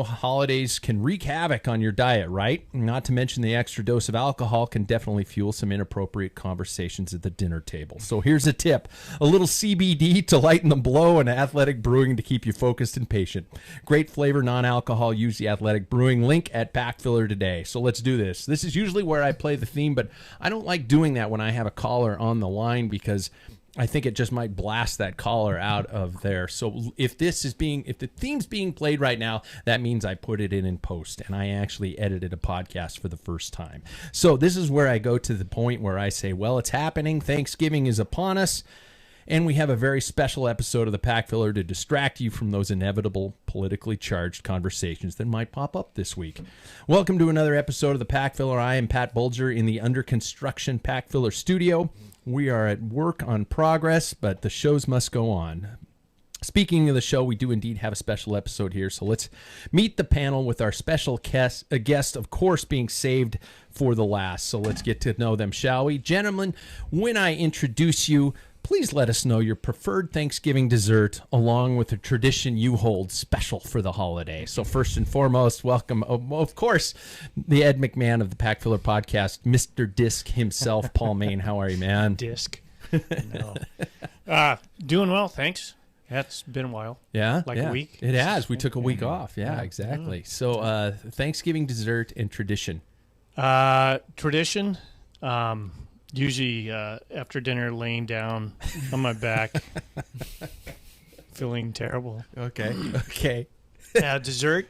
holidays can wreak havoc on your diet, right? Not to mention the extra dose of alcohol can definitely fuel some inappropriate conversations at the dinner table. So here's a tip. A little CBD to lighten the blow and Athletic Brewing to keep you focused and patient. Great flavor, non-alcohol. Use the Athletic Brewing link at Packfiller today. So let's do this. This is usually where I play the theme, but I don't like doing that when I have a caller on the line because I think it just might blast that caller out of there. So if the theme's being played right now, that means I put it in post, and I actually edited a podcast for the first time. So this is where I go to the point where I say, well, it's happening. Thanksgiving is upon us, and we have a very special episode of the Packfiller to distract you from those inevitable politically charged conversations that might pop up this week. Welcome to another episode of the Packfiller. I am Pat Bulger in the under construction Packfiller studio. We are at work on progress, but the shows must go on. Speaking of the show, we do indeed have a special episode here, so let's meet the panel with our special guest, of course, being saved for the last. So let's get to know them, shall we? Gentlemen, when I introduce you, please let us know your preferred Thanksgiving dessert along with the tradition you hold special for the holiday. So first and foremost, welcome, of course, the Ed McMahon of the Packfiller podcast, Mr. Disc himself, Paul Main. How are you, man? Disc. No. Doing well, thanks. It's been a while. Yeah? A week. It has. We took a week off. Yeah, exactly. So Thanksgiving dessert and tradition. Tradition, usually after dinner, laying down on my back, feeling terrible. Okay. Dessert.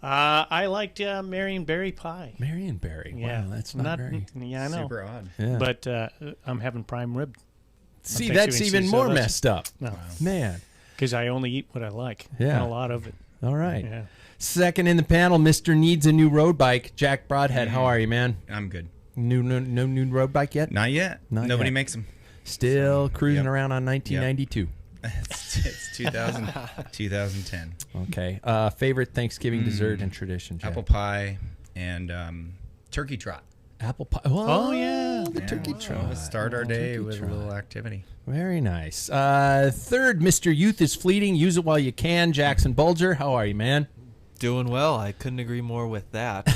I liked Marionberry pie. Marionberry. Yeah, wow, that's not very... Yeah, I know. Super odd. Yeah. But I'm having prime rib. See, that's even more messed up. No. Wow. Man. Because I only eat what I like. Yeah. And a lot of it. All right. Yeah. Second in the panel, Mr. Needs a New Road Bike. Jack Broadhead, how are you, man? I'm good. No new road bike yet? Not yet. Nobody makes them. Still cruising around on 1992. It's 2010. Okay. Favorite Thanksgiving dessert and tradition, Jack? Apple pie and turkey trot. Apple pie. Oh, yeah. The turkey trot. We'll start our day with trot. a little activity. Very nice. Third, Mr. Youth is fleeting. Use it while you can. Jackson Bulger, how are you, man? Doing well. I couldn't agree more with that.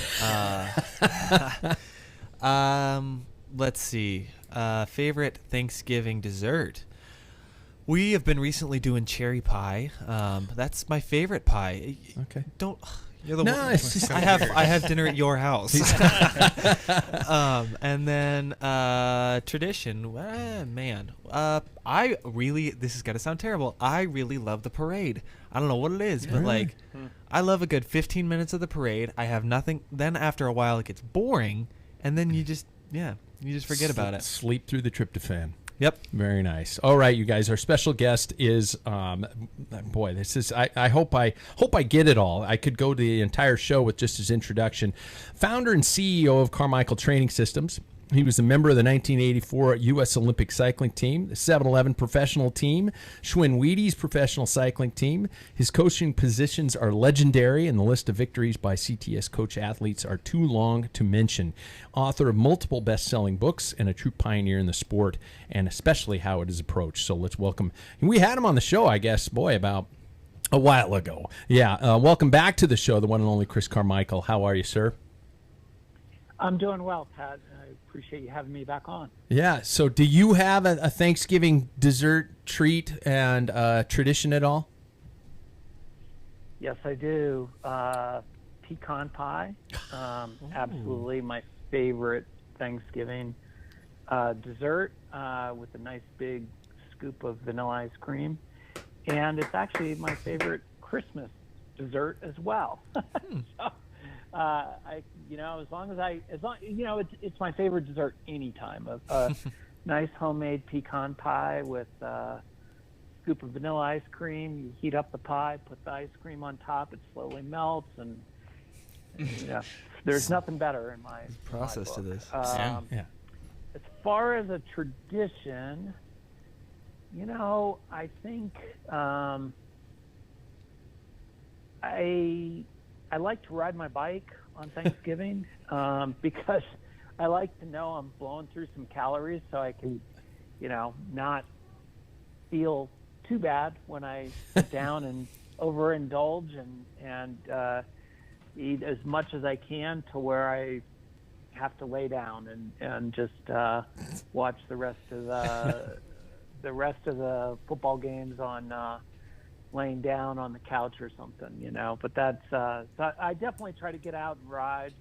Let's see. Favorite Thanksgiving dessert. We have been recently doing cherry pie. That's my favorite pie. Okay. You're the No, one. it's just- I have dinner at your house. And then tradition. Man. This has got to sound terrible. I really love the parade. I don't know what it is, but I love a good 15 minutes of the parade. I have nothing. Then after a while, it gets boring, and then you just forget about it. Sleep through the tryptophan. Yep. Very nice. All right, you guys. Our special guest is, this is. I hope I get it all. I could go to the entire show with just his introduction. Founder and CEO of Carmichael Training Systems. He was a member of the 1984 U.S. Olympic cycling team, the 7-Eleven professional team, Schwinn Wheaties professional cycling team. His coaching positions are legendary, and the list of victories by CTS coach athletes are too long to mention. Author of multiple best-selling books and a true pioneer in the sport, and especially how it is approached. So let's welcome. We had him on the show, I guess, about a while ago. Yeah, welcome back to the show, the one and only Chris Carmichael. How are you, sir? I'm doing well, Pat. I appreciate you having me back on. Yeah. So do you have a Thanksgiving dessert treat and tradition at all? Yes, I do. Pecan pie. Absolutely my favorite Thanksgiving dessert with a nice big scoop of vanilla ice cream. And it's actually my favorite Christmas dessert as well. It's my favorite dessert anytime. A nice homemade pecan pie with a scoop of vanilla ice cream. You heat up the pie, put the ice cream on top. It slowly melts, and there's nothing better in my process book. to this. Yeah. As far as a tradition, I think I like to ride my bike on Thanksgiving because I like to know I'm blowing through some calories so I can, not feel too bad when I sit down and overindulge and eat as much as I can to where I have to lay down and just watch the rest of the football games on laying down on the couch or something, you know. But that's so I definitely try to get out and ride.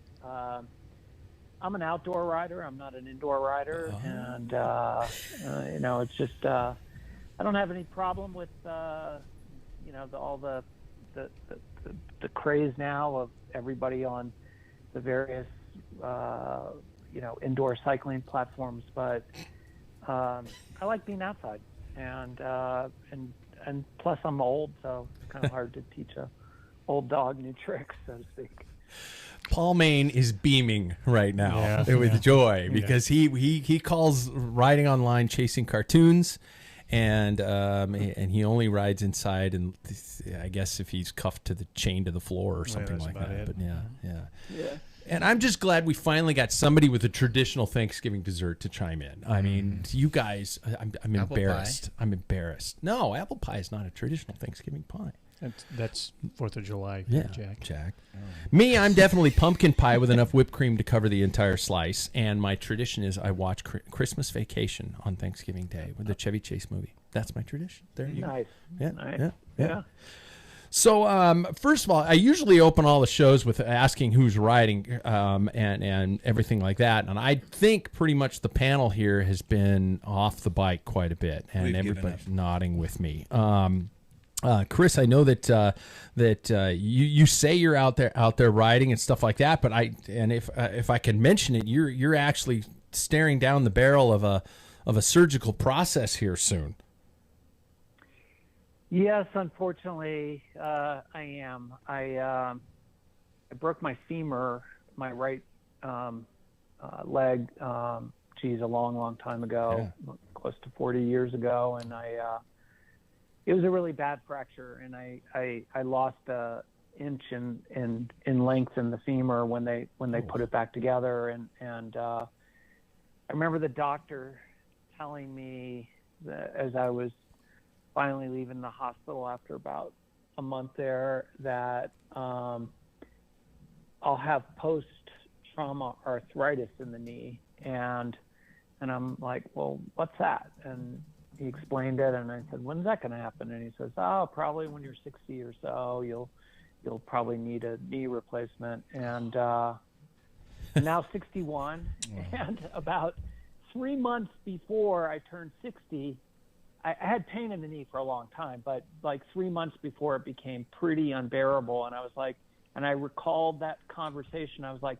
I'm an outdoor rider. I'm not an indoor rider, and you know, it's just I don't have any problem with you know, all the craze now of everybody on the various you know, indoor cycling platforms, but I like being outside, and plus I'm old, so it's kind of hard to teach a old dog new tricks, so to speak. Paul Main is beaming right now with joy because he calls riding online chasing cartoons, and he only rides inside, and I guess if he's cuffed to the chain to the floor or something like that. But yeah. And I'm just glad we finally got somebody with a traditional Thanksgiving dessert to chime in. I mean, you guys, I'm embarrassed. I'm embarrassed. No, apple pie is not a traditional Thanksgiving pie. That's 4th of July, Jack. Oh. Me, I'm definitely pumpkin pie with enough whipped cream to cover the entire slice. And my tradition is I watch Christmas Vacation on Thanksgiving Day with the Chevy Chase movie. That's my tradition. There you go. Yeah. So, first of all, I usually open all the shows with asking who's riding and everything like that. And I think pretty much the panel here has been off the bike quite a bit, and everybody's nodding with me. Chris, I know that you say you're out there riding and stuff like that, but if I can mention it, you're actually staring down the barrel of a surgical process here soon. Yes, unfortunately, I am. I broke my femur, my right leg. A long time ago, close to 40 years ago, and it was a really bad fracture, and I lost an inch in length in the femur when they put it back together, and I remember the doctor telling me that as I was finally leaving the hospital after about a month there that I'll have post-trauma arthritis in the knee, and I'm like, well, what's that? And he explained it, and I said, when's that going to happen? And he says, probably when you're 60 or so, you'll probably need a knee replacement. And now 61, and about 3 months before I turned 60, I had pain in the knee for a long time, but like 3 months before it became pretty unbearable. And I was like, and I recalled that conversation. I was like,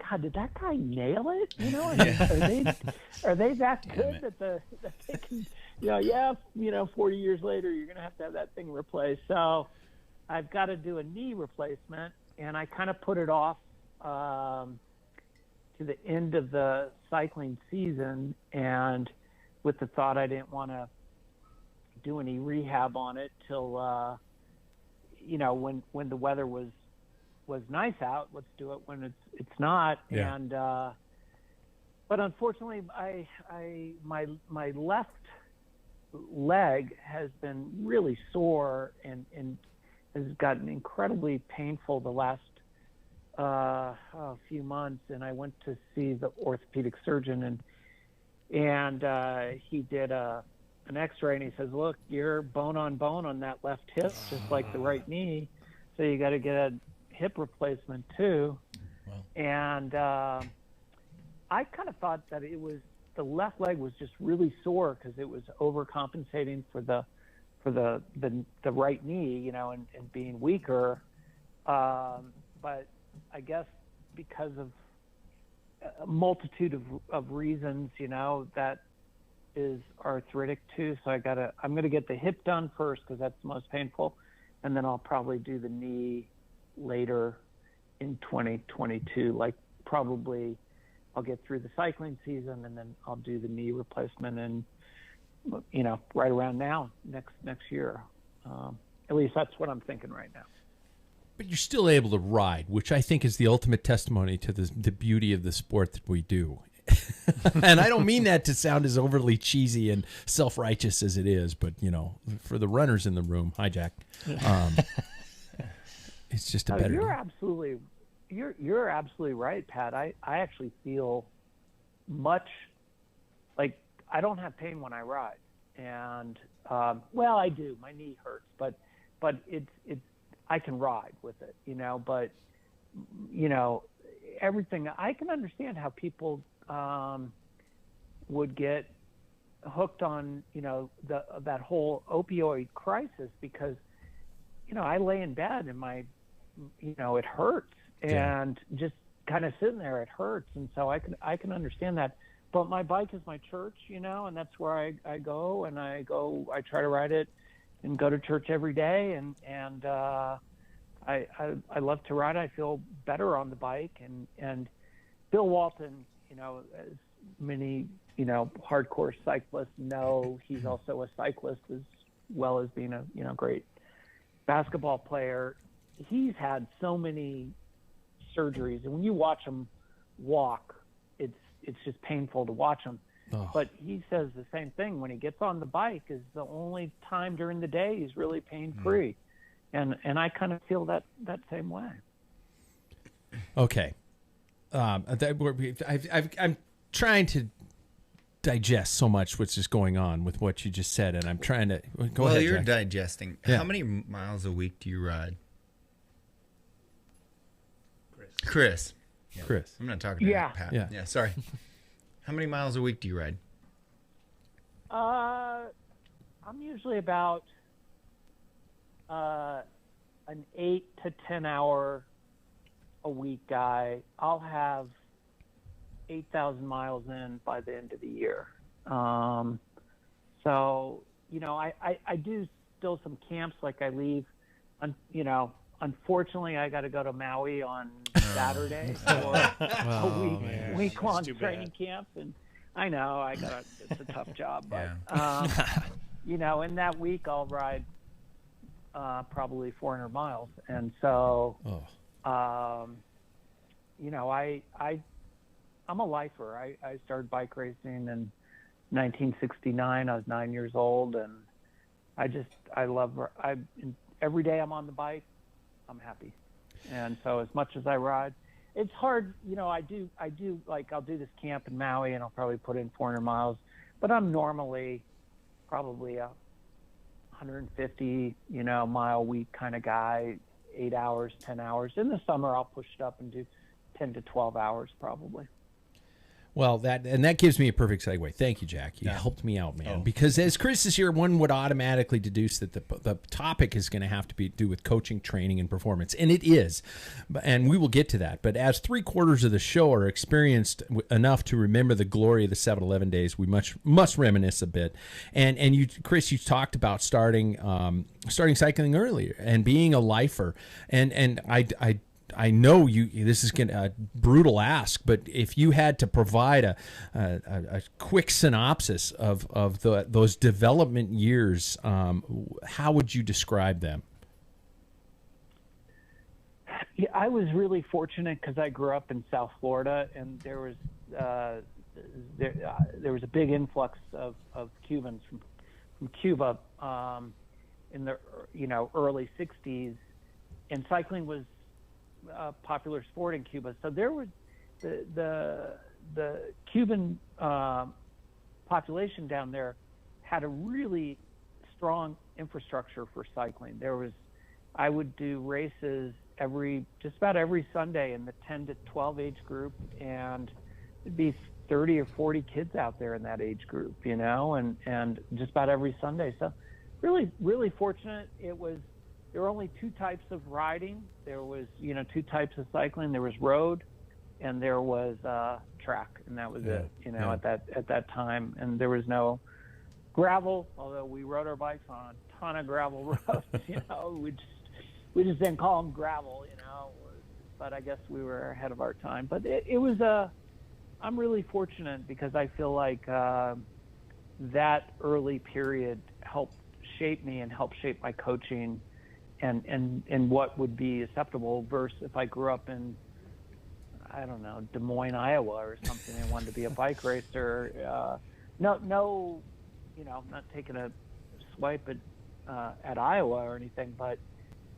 God, did that guy nail it? You know, are they that good that they can, 40 years later, you're going to have that thing replaced. So I've got to do a knee replacement, and I kind of put it off to the end of the cycling season, and with the thought I didn't want to do any rehab on it till when the weather was nice out. Let's do it when it's not. And but unfortunately my left leg has been really sore and has gotten incredibly painful the last few months, and I went to see the orthopedic surgeon, and he did an x-ray, and he says, look, you're bone on bone on that left hip, just like the right knee, so you got to get a hip replacement too. Wow. And I kind of thought that it was the left leg was just really sore because it was overcompensating for the right knee, and being weaker, but I guess because of a multitude of reasons, that is arthritic too. So I'm going to get the hip done first because that's the most painful. And then I'll probably do the knee later in 2022. Like probably I'll get through the cycling season and then I'll do the knee replacement and, right around now, next year. At least that's what I'm thinking right now. But you're still able to ride, which I think is the ultimate testimony to the beauty of the sport that we do. And I don't mean that to sound as overly cheesy and self-righteous as it is, but for the runners in the room, hi Jack. It's just a better. You're absolutely right, Pat. I actually feel much like I don't have pain when I ride, and well, I do. My knee hurts, but it's I can ride with it, But everything I can understand how people would get hooked on that whole opioid crisis because I lay in bed and my it hurts and just kind of sitting there it hurts, and so I can understand that. But my bike is my church, and that's where I go, and I try to ride it and go to church every day, and I love to ride. I feel better on the bike, and Bill Walton, as many hardcore cyclists know, he's also a cyclist as well as being a great basketball player. He's had so many surgeries, and when you watch him walk, it's just painful to watch him. Oh. But he says the same thing. When he gets on the bike is the only time during the day he's really pain-free. And I kind of feel that same way. Okay. I'm trying to digest so much what's just going on with what you just said, and I'm trying to go ahead. Well, you're Jack. digesting. Yeah. How many miles a week do you ride? Chris. Yeah. Chris. I'm not talking to Pat. Yeah, sorry. How many miles a week do you ride? I'm usually about an 8 to 10 hour a week guy. I'll have 8,000 miles in by the end of the year. So, I do still some camps, like I leave, unfortunately I got to go to Maui on Saturday for a week-long training camp. And I know it's a tough job, but, in that week I'll ride probably 400 miles. And so, I'm a lifer. I started bike racing in 1969. I was 9 years old, and every day I'm on the bike, I'm happy. And so as much as I ride, it's hard, I do like, I'll do this camp in Maui and I'll probably put in 400 miles, but I'm normally probably a 150, mile week kind of guy, 8 hours, 10 hours. In the summer, I'll push it up and do 10 to 12 hours probably. Well, that gives me a perfect segue. Thank you, Jack. You helped me out, man. Because as Chris is here, one would automatically deduce that the topic is going to have to do with coaching, training, and performance, and it is. And we will get to that. But as 3/4 of the show are experienced enough to remember the glory of the 7-Eleven days, we must reminisce a bit. And you, Chris, you talked about starting cycling earlier and being a lifer, and I know this is a brutal ask, but if you had to provide a quick synopsis of those development years, how would you describe them? Yeah, I was really fortunate because I grew up in South Florida, and there was a big influx of Cubans from Cuba in the early '60s, and cycling was a popular sport in Cuba. So there was the Cuban population down there had a really strong infrastructure for cycling. I would do races just about every Sunday in the 10 to 12 age group, and it'd be 30 or 40 kids out there in that age group, and just about every Sunday. So really, really fortunate. There were only two types of riding. There was, two types of cycling. There was road, and there was track, and that was it. At that time, and there was no gravel. Although we rode our bikes on a ton of gravel roads. We just didn't call them gravel. But I guess we were ahead of our time. But it was I'm really fortunate because I feel like that early period helped shape me and helped shape my coaching. And what would be acceptable versus if I grew up in I don't know, Des Moines, Iowa or something, and wanted to be a bike racer. No, not taking a swipe at Iowa or anything, but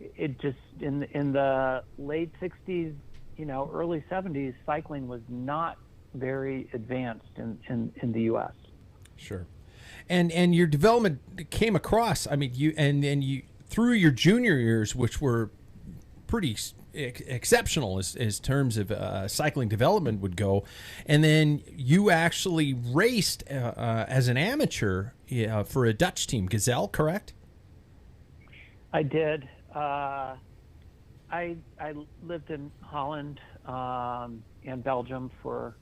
it just in the late 60s, early 70s, cycling was not very advanced in the U.S. Sure. And your development came across, I mean, you through your junior years, which were pretty exceptional as terms of cycling development would go, and then you actually raced as an amateur for a Dutch team, Gazelle, correct? I did. I lived in Holland and Belgium for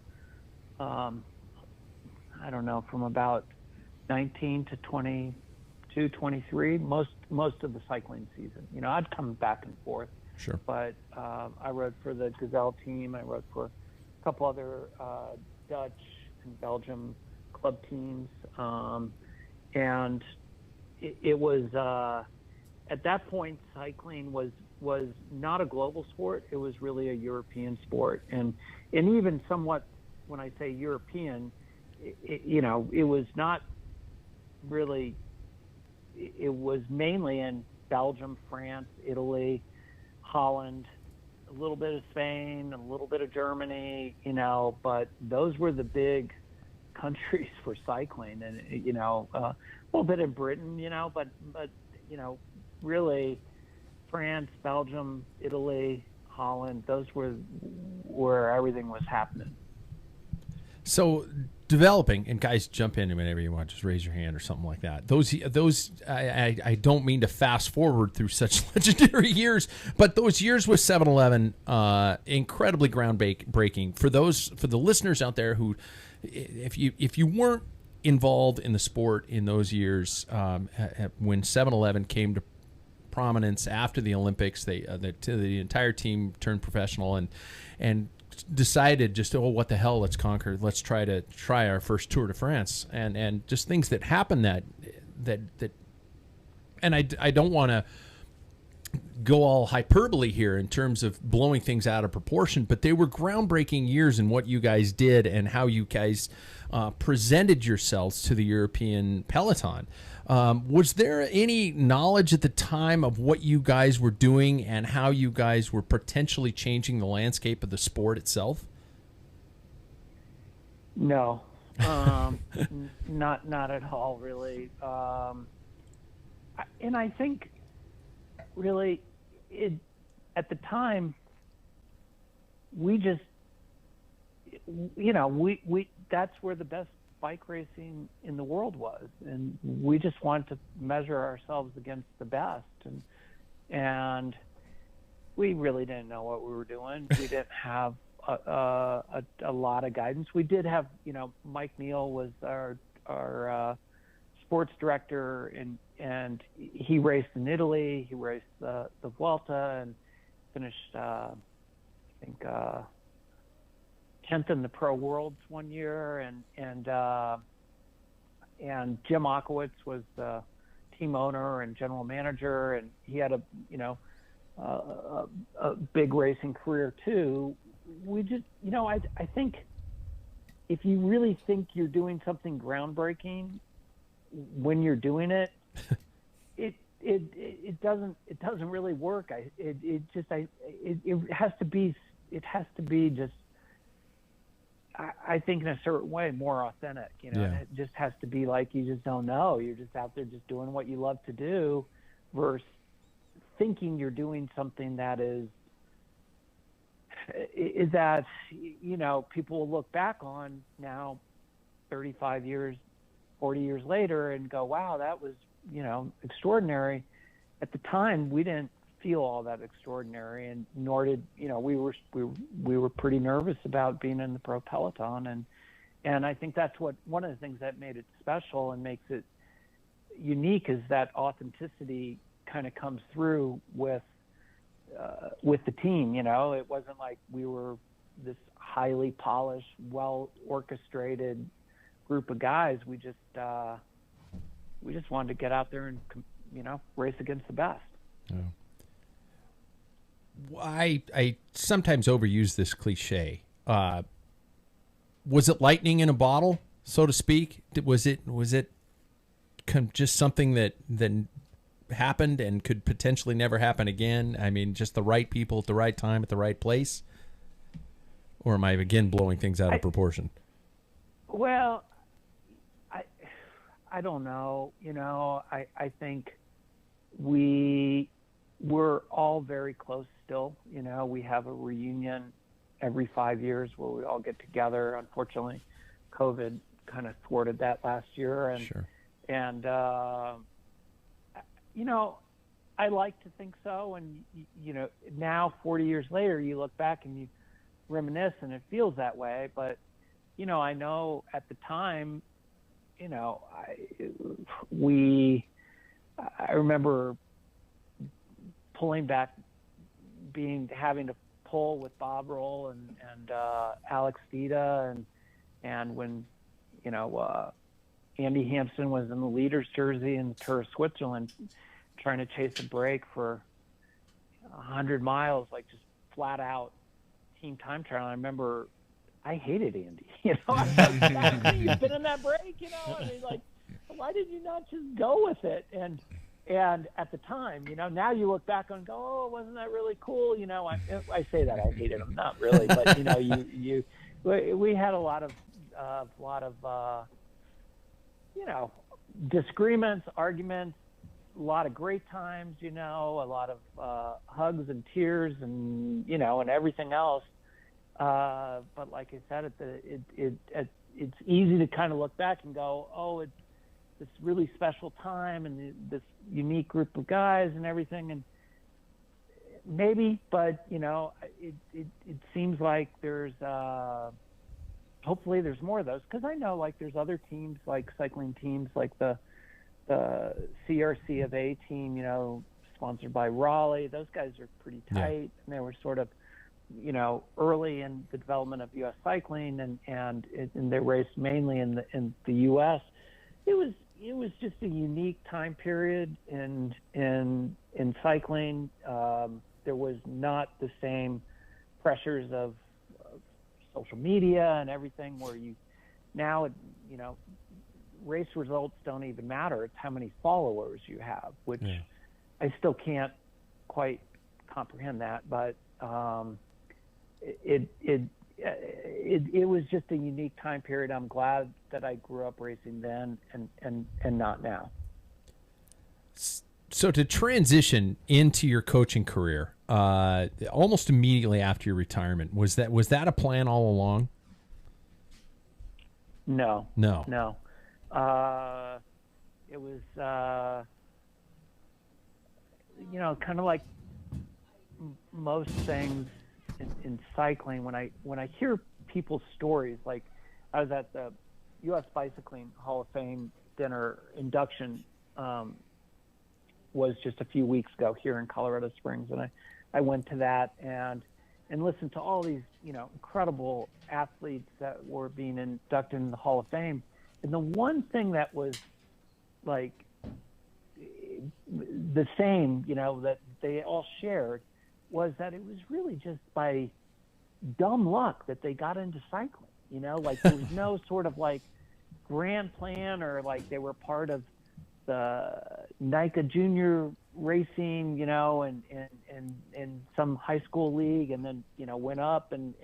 I don't know, from about 19 to 22, 23, most of the cycling season. I'd come back and forth. Sure. But I rode for the Gazelle team. I rode for a couple other Dutch and Belgium club teams. And it was, at that point, cycling was not a global sport. It was really a European sport. And even somewhat, when I say European, it was not really, it was mainly in Belgium, France, Italy, Holland, a little bit of Spain, a little bit of Germany, but those were the big countries for cycling. And, a little bit in Britain, but really France, Belgium, Italy, Holland, those were where everything was happening. So developing, and guys, jump in whenever you want, just raise your hand or something like that. Those I don't mean to fast forward through such legendary years, but those years with 7-Eleven, incredibly groundbreaking for the listeners out there who, if you weren't involved in the sport in those years, when 7-Eleven came to prominence after the Olympics, the entire team turned professional and decided just, what the hell, let's try our first Tour de France, and just things that happened that and I don't want to go all hyperbole here in terms of blowing things out of proportion, but they were groundbreaking years in what you guys did and how you guys presented yourselves to the European peloton. Was there any knowledge at the time of what you guys were doing and how you guys were potentially changing the landscape of the sport itself? No, not at all, really. And I think, really, at the time, we just, we that's where the best bike racing in the world was, and we just wanted to measure ourselves against the best, and we really didn't know what we were doing. We didn't have a lot of guidance. We did have, Mike Neal was our sports director, and he raced in Italy. He raced the Vuelta and finished, I think, 10th in the Pro Worlds one year, and Jim Okowitz was the team owner and general manager, and he had a big racing career too. We just, I think if you really think you're doing something groundbreaking when you're doing it, it doesn't really work. It has to be just, I think, in a certain way, more authentic. Yeah. It just has to be like you just don't know. You're just out there just doing what you love to do, versus thinking you're doing something that is that people will look back on now, 35 years, 40 years later, and go, wow, that was extraordinary. At the time, we didn't feel all that extraordinary, and nor did we were pretty nervous about being in the pro peloton, and I think that's one of the things that made it special and makes it unique, is that authenticity kind of comes through with the team. It wasn't like we were this highly polished, well orchestrated group of guys. We just wanted to get out there and race against the best. Yeah. I sometimes overuse this cliche. Was it lightning in a bottle, so to speak? Was it just something that happened and could potentially never happen again? I mean, just the right people at the right time at the right place? Or am I again blowing things out of proportion? Well, I don't know. I think we're all very close still. We have a reunion every 5 years where we all get together. Unfortunately, COVID kind of thwarted that last year. And, Sure. And, I like to think so. And, now 40 years later, you look back and you reminisce and it feels that way. But, I know at the time, I remember pulling back, having to pull with Bob Roll and Alex Dita and when Andy Hampson was in the leader's jersey in the Tour of Switzerland, trying to chase a break for 100 miles, like just flat out team time trial. I remember I hated Andy. You've been in that break, I mean, like, why did you not just go with it? And at the time, now you look back and go, oh, wasn't that really cool? I say that I hated him, not really, but we had a lot of disagreements, arguments, a lot of great times, a lot of hugs and tears and and everything else. But like I said, it's easy to kind of look back and go, oh, it's this really special time and this unique group of guys and everything, and maybe, but it seems like there's hopefully there's more of those, because I know like there's other teams, like cycling teams, like the CRC of A team, sponsored by Raleigh. Those guys are pretty tight, and they were sort of early in the development of U.S. cycling, and they raced mainly in the U.S. It was just a unique time period in cycling. There was not the same pressures of social media and everything, where race results don't even matter. It's how many followers you have, which I still can't quite comprehend that, but it was just a unique time period. I'm glad that I grew up racing then and not now. So to transition into your coaching career, almost immediately after your retirement, was that a plan all along? No. It was, kind of like most things in cycling. When I hear people's stories, like I was at the U.S. Bicycling Hall of Fame dinner induction, was just a few weeks ago here in Colorado Springs, and I went to that and listened to all these incredible athletes that were being inducted in the Hall of Fame. And the one thing that was like the same, that they all shared, was that it was really just by dumb luck that they got into cycling. Like there was no sort of like grand plan, or like they were part of the NICA junior racing, and some high school league, and then went up and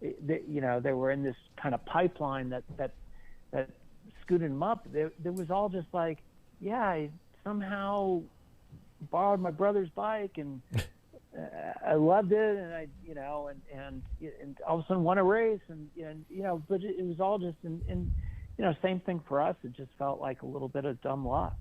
they were in this kind of pipeline that scooted them up. There was all just like, I somehow borrowed my brother's bike and I loved it, and I and all of a sudden won a race, and but it was all just in same thing for us. It just felt like a little bit of dumb luck,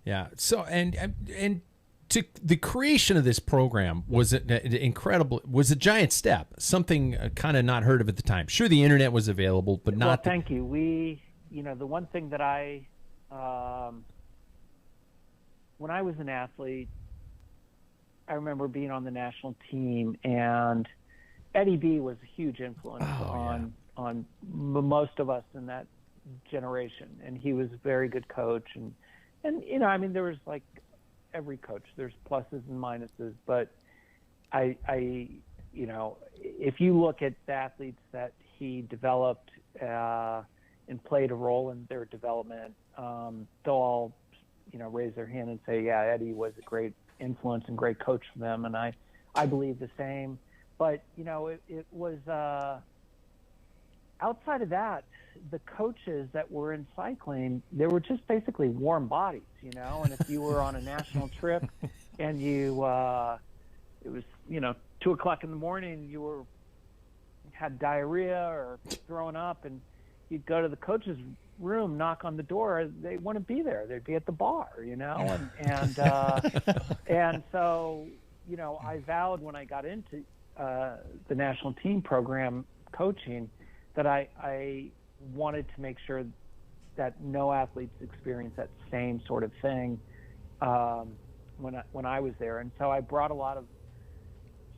Yeah. So and to the creation of this program was incredible. Was a giant step. Something kind of not heard of at the time. Sure, the internet was available, but not. Well, thank you. We, the one thing that I, when I was an athlete, I remember being on the national team, and Eddie B was a huge influence on most of us in that generation, and he was a very good coach, and there was like every coach, there's pluses and minuses, but you know, if you look at the athletes that he developed and played a role in their development, they'll all, you know, raise their hand and say, yeah, Eddie was a great influence and great coach for them. And I believe the same. But, you know, it was outside of that, the coaches that were in cycling, they were just basically warm bodies, you know. And if you were on a national trip and you, it was, you know, 2:00 in the morning, you had diarrhea or throwing up, and you'd go to the coach's room, knock on the door, they wouldn't be there. They'd be at the bar, you know. And so, you know, I vowed when I got into the national team program coaching that I wanted to make sure that no athletes experience that same sort of thing when I was there. And so I brought a lot of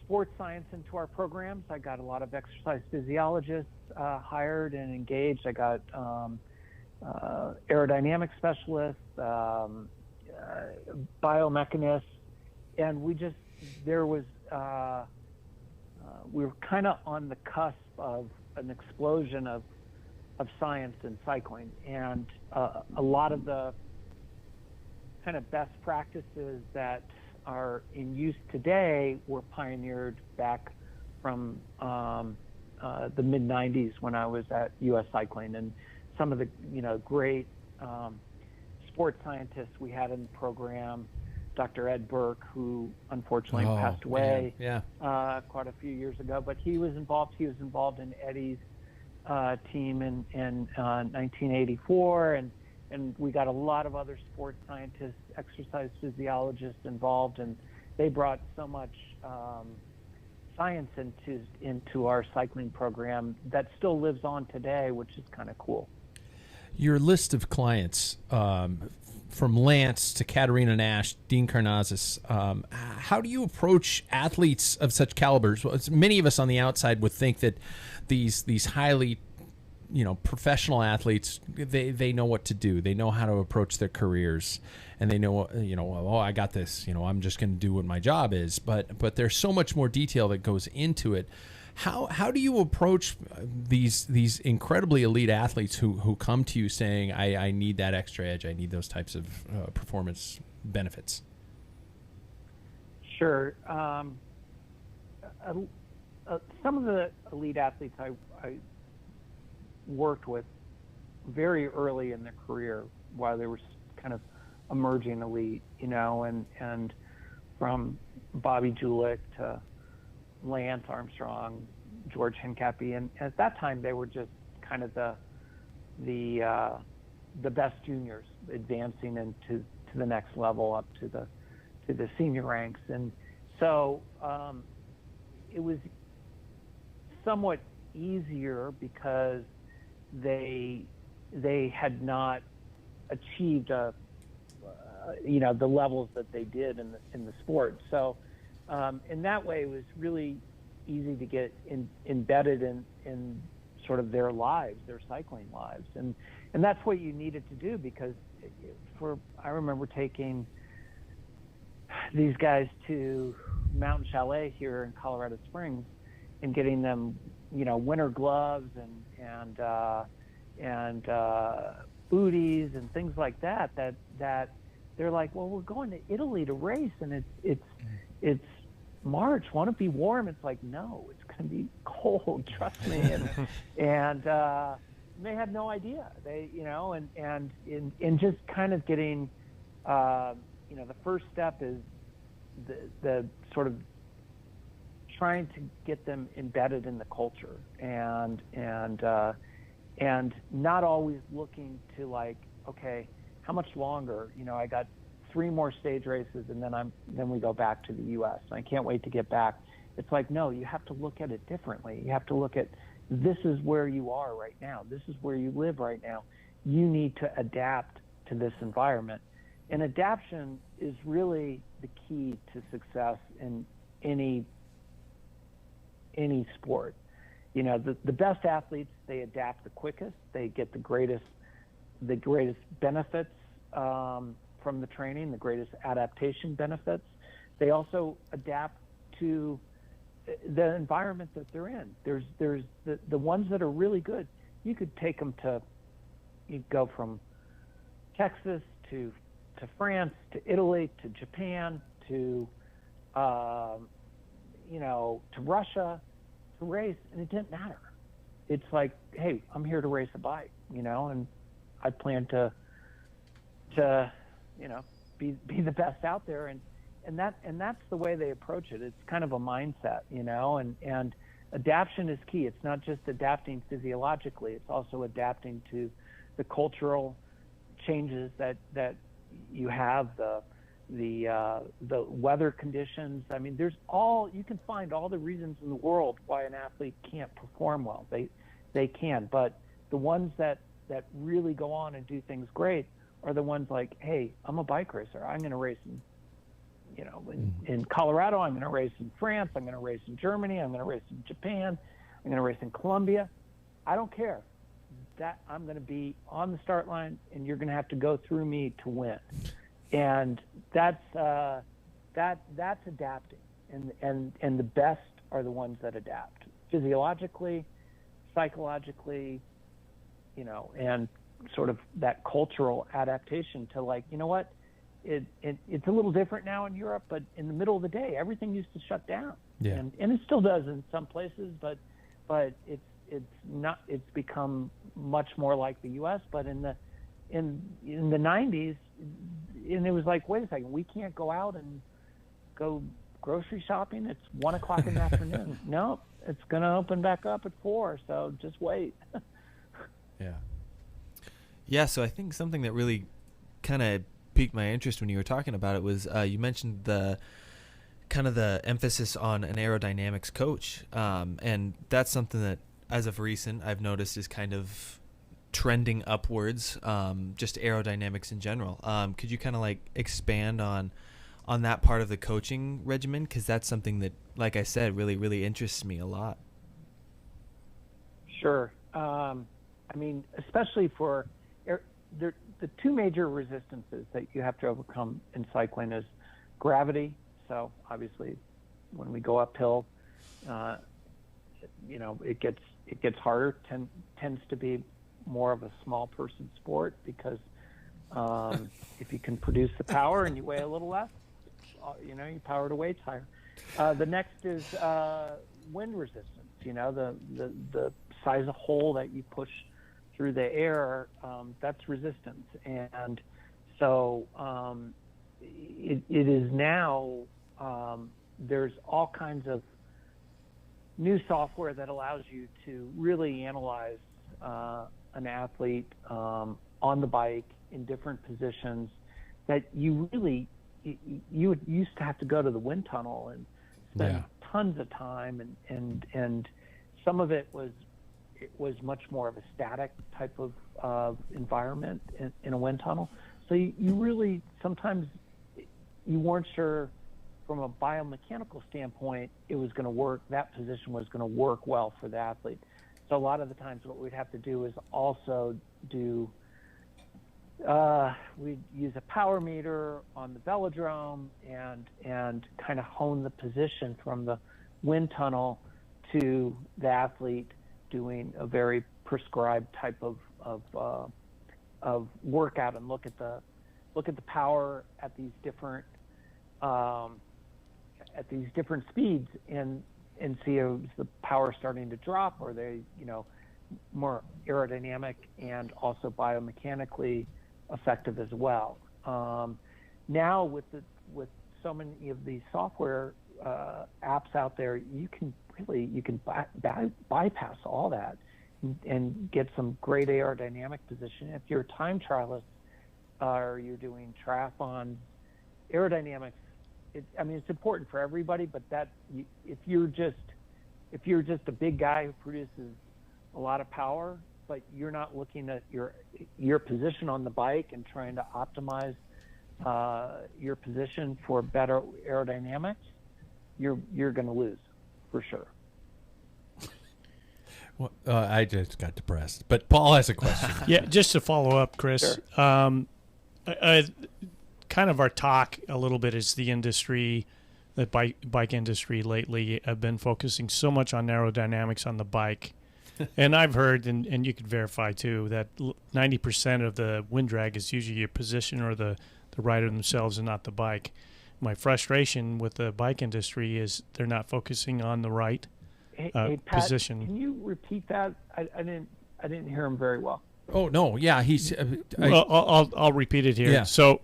sports science into our programs. I got a lot of exercise physiologists hired and engaged. I got aerodynamics specialists, biomechanists, and we were kind of on the cusp of an explosion of science in cycling, and a lot of the kind of best practices that are in use today were pioneered back from the mid 90s when I was at US Cycling. And some of the, you know, great sports scientists we had in the program, Dr. Ed Burke, who unfortunately passed away quite a few years ago, but he was involved in Eddie's team in 1984, and we got a lot of other sports scientists, exercise physiologists involved, and they brought so much science into our cycling program that still lives on today, which is kind of cool. Your list of clients, from Lance to Katerina Nash, Dean Karnazes, how do you approach athletes of such calibers? Well, many of us on the outside would think that these highly, you know, professional athletes, they know what to do. They know how to approach their careers, and they know, you know, oh, I got this, you know, I'm just going to do what my job is. But there's so much more detail that goes into it. How do you approach these incredibly elite athletes who come to you saying, I need that extra edge, I need those types of performance benefits? Sure. Some of the elite athletes I worked with very early in their career while they were kind of emerging elite, you know, and from Bobby Julich to Lance Armstrong, George Hincapie, and at that time they were just kind of the best juniors advancing into the next level up to the senior ranks. And so it was somewhat easier because they had not achieved you know, the levels that they did in the sport. So in that way, it was really easy to get embedded in sort of their lives, their cycling lives, and that's what you needed to do, because I remember taking these guys to Mountain Chalet here in Colorado Springs and getting them, you know, winter gloves and booties and things like that they're like, well, we're going to Italy to race, and it's March, won't it be warm? It's like, no, it's going to be cold, trust me. And they had no idea. They, you know, and in just kind of getting, you know, the first step is the sort of trying to get them embedded in the culture, and not always looking to, like, okay, how much longer? You know, I got 3 more stage races, and then we go back to the U.S. and I can't wait to get back. It's like, no, you have to look at it differently. You have to look at, this is where you are right now. This is where you live right now. You need to adapt to this environment. And adaptation is really the key to success in any sport. You know, the best athletes, they adapt the quickest. They get the greatest benefits from the training, the greatest adaptation benefits. They also adapt to the environment that they're in. There's the ones that are really good. You could take them to, you go from Texas to France to Italy to Japan to to Russia to race, and it didn't matter. It's like, hey, I'm here to race a bike, and I plan to be the best out there, and that's the way they approach it. It's kind of a mindset, and adaptation is key. It's not just adapting physiologically; it's also adapting to the cultural changes that you have, the weather conditions. I mean, you can find all the reasons in the world why an athlete can't perform well. They can, but the ones that really go on and do things great are the ones like, hey, I'm a bike racer. I'm going to race in Colorado. I'm going to race in France. I'm going to race in Germany. I'm going to race in Japan. I'm going to race in Colombia. I don't care. That I'm going to be on the start line, and you're going to have to go through me to win. And that's adapting, and the best are the ones that adapt physiologically, psychologically, and sort of that cultural adaptation to, like, you know what, it's a little different now in Europe, but in the middle of the day, everything used to shut down, and it still does in some places, but it's become much more like the U.S. But in the 90s, and it was like, wait a second, we can't go out and go grocery shopping. It's 1:00 in the afternoon. No, it's going to open back up at 4. So just wait. Yeah. So I think something that really kind of piqued my interest when you were talking about it was you mentioned the emphasis on an aerodynamics coach, and that's something that, as of recent, I've noticed is kind of trending upwards, just aerodynamics in general. Could you kind of expand on that part of the coaching regimen? Because that's something that, like I said, really, really interests me a lot. Sure. I mean, especially for the two major resistances that you have to overcome in cycling is gravity. So obviously, when we go uphill, it gets harder. Tends to be more of a small person sport because if you can produce the power and you weigh a little less, your power to weight's higher. The next is wind resistance. The size of hole that you push through the air, that's resistance. And so it is now, there's all kinds of new software that allows you to really analyze an athlete on the bike in different positions that you used to have to go to the wind tunnel and spend tons of time, and some of it was much more of a static type of environment in a wind tunnel. So you really, sometimes you weren't sure from a biomechanical standpoint it was going to work, that position was going to work well for the athlete. So a lot of the times what we'd have to do is also we'd use a power meter on the velodrome and kind of hone the position from the wind tunnel to the athlete doing a very prescribed type of workout, and look at the power at these different speeds and see is the power starting to drop, or are they more aerodynamic and also biomechanically effective as well. Now with so many of these software apps out there, you can bypass all that and get some great aerodynamic position. If you're a time trialist or you're doing triathlon, aerodynamics, it's important for everybody, but if you're just a big guy who produces a lot of power, but you're not looking at your position on the bike and trying to optimize your position for better aerodynamics, you're going to lose for sure. Well, I just got depressed, but Paul has a question. Yeah, just to follow up, Chris. Sure. Kind of our talk a little bit is the industry the bike industry lately have been focusing so much on aerodynamics on the bike. And I've heard, and you could verify too, that 90% of the wind drag is usually your position or the rider themselves and not the bike. My frustration with the bike industry is they're not focusing on the right Hey, Pat, position. can you repeat that? I didn't hear him very well. Oh no, yeah, he's. Well, I'll repeat it here. Yeah. So,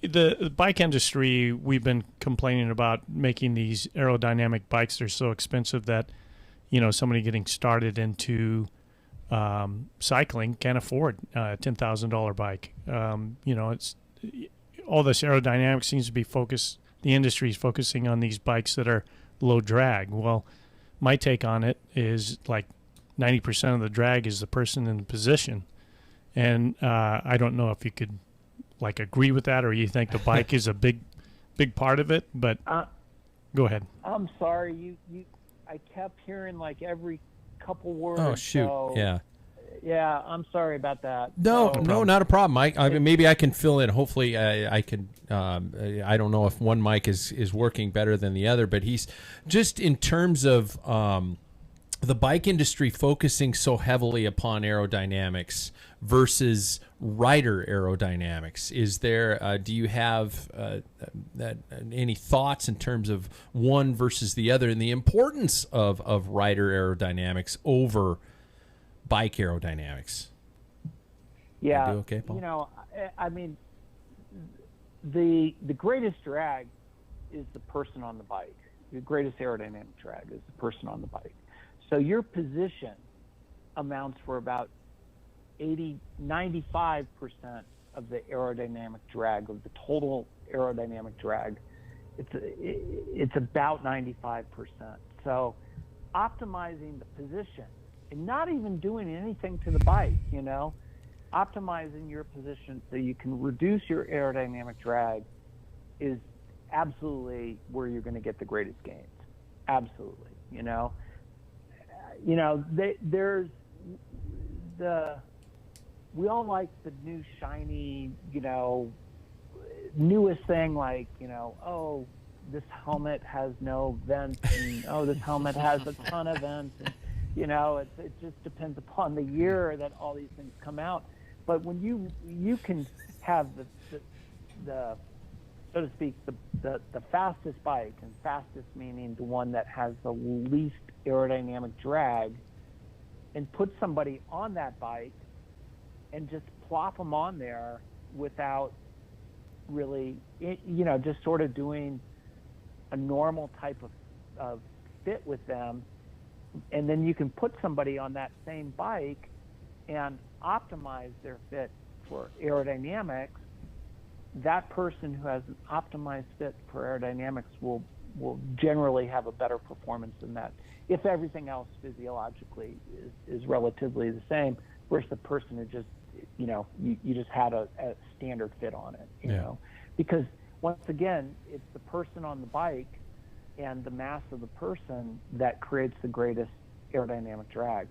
the bike industry, we've been complaining about making these aerodynamic bikes. They're so expensive that, somebody getting started into cycling can't afford a $10,000 bike. It's all this aerodynamics seems to be focused. The industry is focusing on these bikes that are low drag. Well, my take on it is like 90% of the drag is the person in the position. And I don't know if you could agree with that, or you think the bike is a big part of it, but go ahead. I'm sorry. I kept hearing every couple words. Oh shoot. So, yeah. Yeah, I'm sorry about that. No, not a problem. I mean, maybe I can fill in. Hopefully, I can. I don't know if one mic is working better than the other, but he's just in terms of the bike industry focusing so heavily upon aerodynamics versus rider aerodynamics. Is there? Do you have any thoughts in terms of one versus the other, and the importance of rider aerodynamics over bike aerodynamics? Yeah. Okay, Paul? I mean, the greatest drag is the person on the bike. The greatest aerodynamic drag is the person on the bike. So your position amounts for about 95% of the aerodynamic drag, of the total aerodynamic drag. It's about 95%. So optimizing the position and not even doing anything to the bike, optimizing your position so you can reduce your aerodynamic drag is absolutely where you're going to get the greatest gains. Absolutely. There's we all like the new shiny, newest thing, oh, this helmet has no vents, and oh, this helmet has a ton of vents, and it just depends upon the year that all these things come out. But when you can have the so to speak, the fastest bike, and fastest meaning the one that has the least aerodynamic drag, and put somebody on that bike and just plop them on there without really, just sort of doing a normal type of fit with them. And then you can put somebody on that same bike and optimize their fit for aerodynamics. That person who has an optimized fit for aerodynamics will generally have a better performance than that, if everything else physiologically is relatively the same, versus the person who just, you just had a standard fit on it, you know. Because once again, it's the person on the bike and the mass of the person that creates the greatest aerodynamic drag.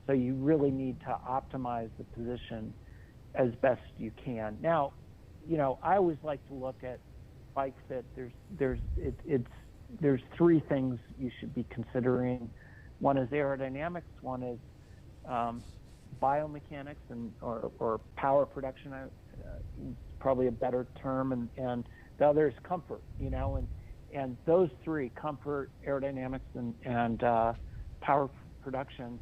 So you really need to optimize the position as best you can. Now, I always like to look at bike fit. There's three things you should be considering. One is aerodynamics, one is biomechanics or power production, probably a better term, and the other is comfort, and those three, comfort, aerodynamics, and power production,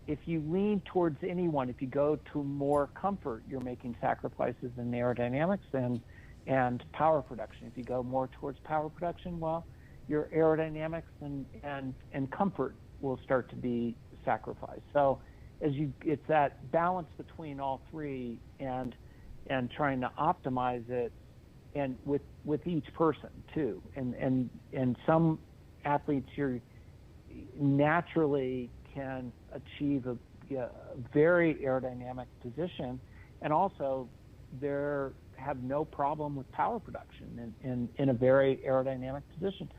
if you lean towards any one, if you go to more comfort, you're making sacrifices in aerodynamics and power production. If you go more towards power production, well, your aerodynamics and comfort will start to be sacrificed. So it's that balance between all three and trying to optimize it, and with each person too. And some athletes here naturally can achieve a very aerodynamic position, and also have no problem with power production in a very aerodynamic position.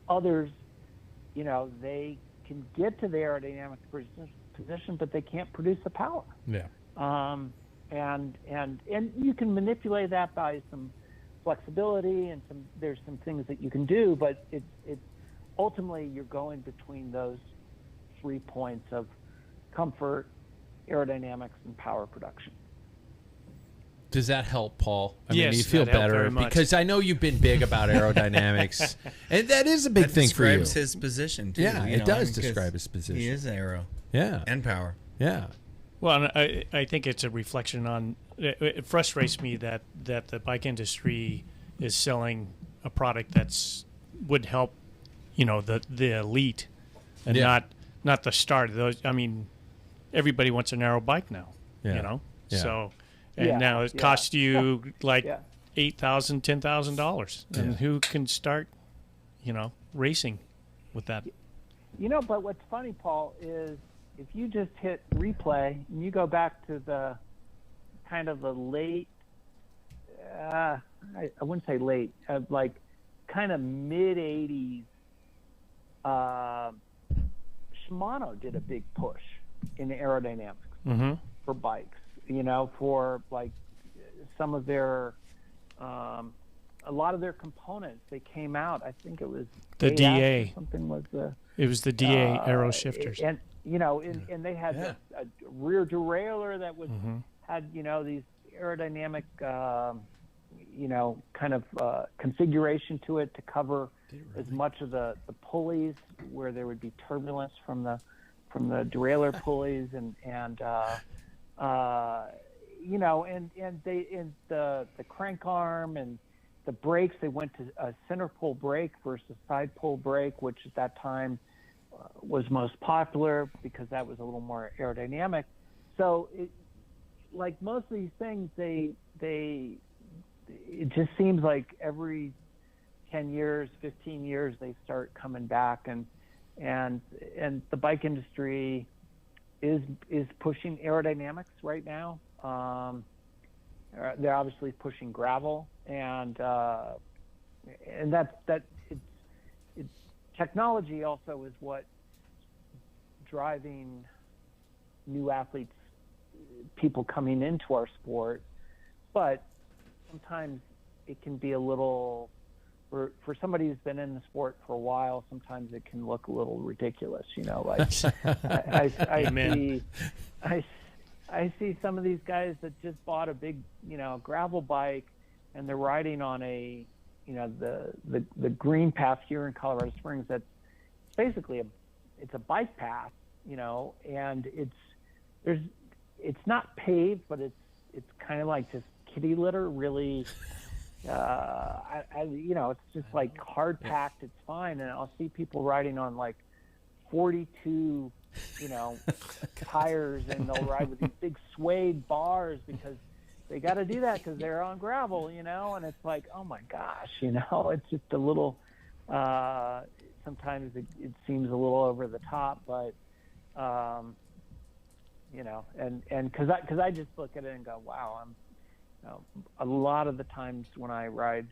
Others, they can get to the aerodynamic position, but they can't produce the power. Yeah. And you can manipulate that by some flexibility and there's some things that you can do, but it's ultimately you're going between those 3 points of comfort, aerodynamics, and power production. Does that help, Paul? I mean, Yes, do you feel that helped better? very much. Because I know you've been big about aerodynamics, and that is a big thing for you. Describes his position too. Yeah, you it know, does 'cause describe his position. He is aero Yeah, and power. yeah. Well, and I think it's a reflection on. It frustrates me that the bike industry is selling a product would help, the elite, and Yeah. not the start of those. I mean, everybody wants an aero bike now. Yeah. Yeah. So, and Yeah, now it yeah. costs you like Yeah. $8,000, $10,000, and Yeah. who can start, racing with that? But what's funny, Paul, is if you just hit replay and you go back to the kind of the late, I wouldn't say late, like kind of mid 80s, Shimano did a big push in aerodynamics Mm-hmm. for bikes, for like some of their, a lot of their components, they came out, I think it was The AF DA. or something was the, It was the DA aero shifters. and and they had a rear derailleur that was had these aerodynamic kind of configuration to it to cover as much of the pulleys where there would be turbulence from the derailleur pulleys and the crank arm and the brakes. They went to a center pull brake versus side pull brake, which at that time was most popular because that was a little more aerodynamic. So, like most of these things, it just seems like every 10 years, 15 years, they start coming back, and the bike industry is pushing aerodynamics right now. They're obviously pushing gravel, and that it's technology also is what driving new athletes, people coming into our sport, but sometimes it can be a little, for somebody who's been in the sport for a while, sometimes it can look a little ridiculous, like I see some of these guys that just bought a big, gravel bike, and they're riding on a, the green path here in Colorado Springs. That's basically it's a bike path, and it's not paved, but it's kind of like just kitty litter, really. It's just like hard packed. It's fine, and I'll see people riding on like 42, tires, and they'll ride with these big suede bars because they got to do that because they're on gravel, and it's like, oh my gosh, it's just a little. Sometimes it seems a little over the top, but and because I just look at it and go, wow, a lot of the times when I ride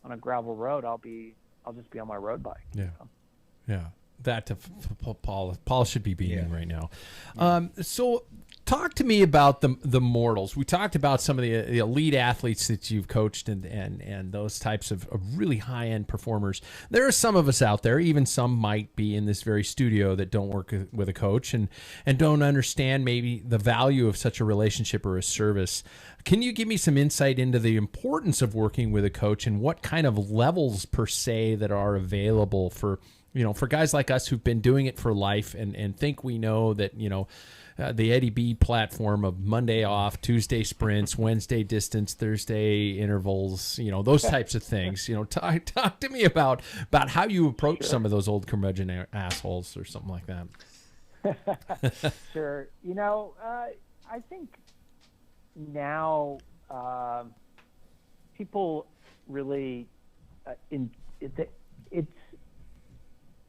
on a gravel road, I'll just be on my road bike. Yeah. Yeah. That to Paul should be beaming right now. So talk to me about the mortals. We talked about some of the elite athletes that you've coached and those types of really high end performers. There are some of us out there, even some might be in this very studio, that don't work with a coach and don't understand maybe the value of such a relationship or a service. Can you give me some insight into the importance of working with a coach and what kind of levels per se that are available for guys like us who've been doing it for life and think we know that, the Eddie B platform of Monday off, Tuesday sprints, Wednesday distance, Thursday intervals, those types of things. Talk to me about how you approach some of those old curmudgeon assholes or something like that. Sure. I think now people really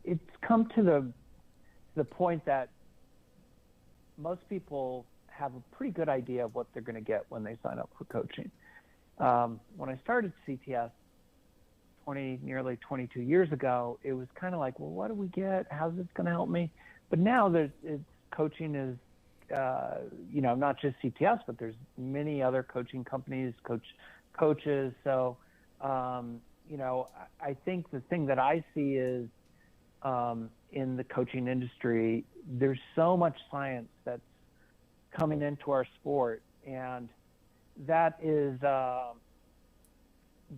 it's come to the point that most people have a pretty good idea of what they're going to get when they sign up for coaching. When I started CTS nearly 22 years ago, it was kind of like, well, what do we get? How's this going to help me? But now coaching is, not just CTS, but there's many other coaching companies, coaches. So I think the thing that I see is in the coaching industry, there's so much science that's coming into our sport, and that is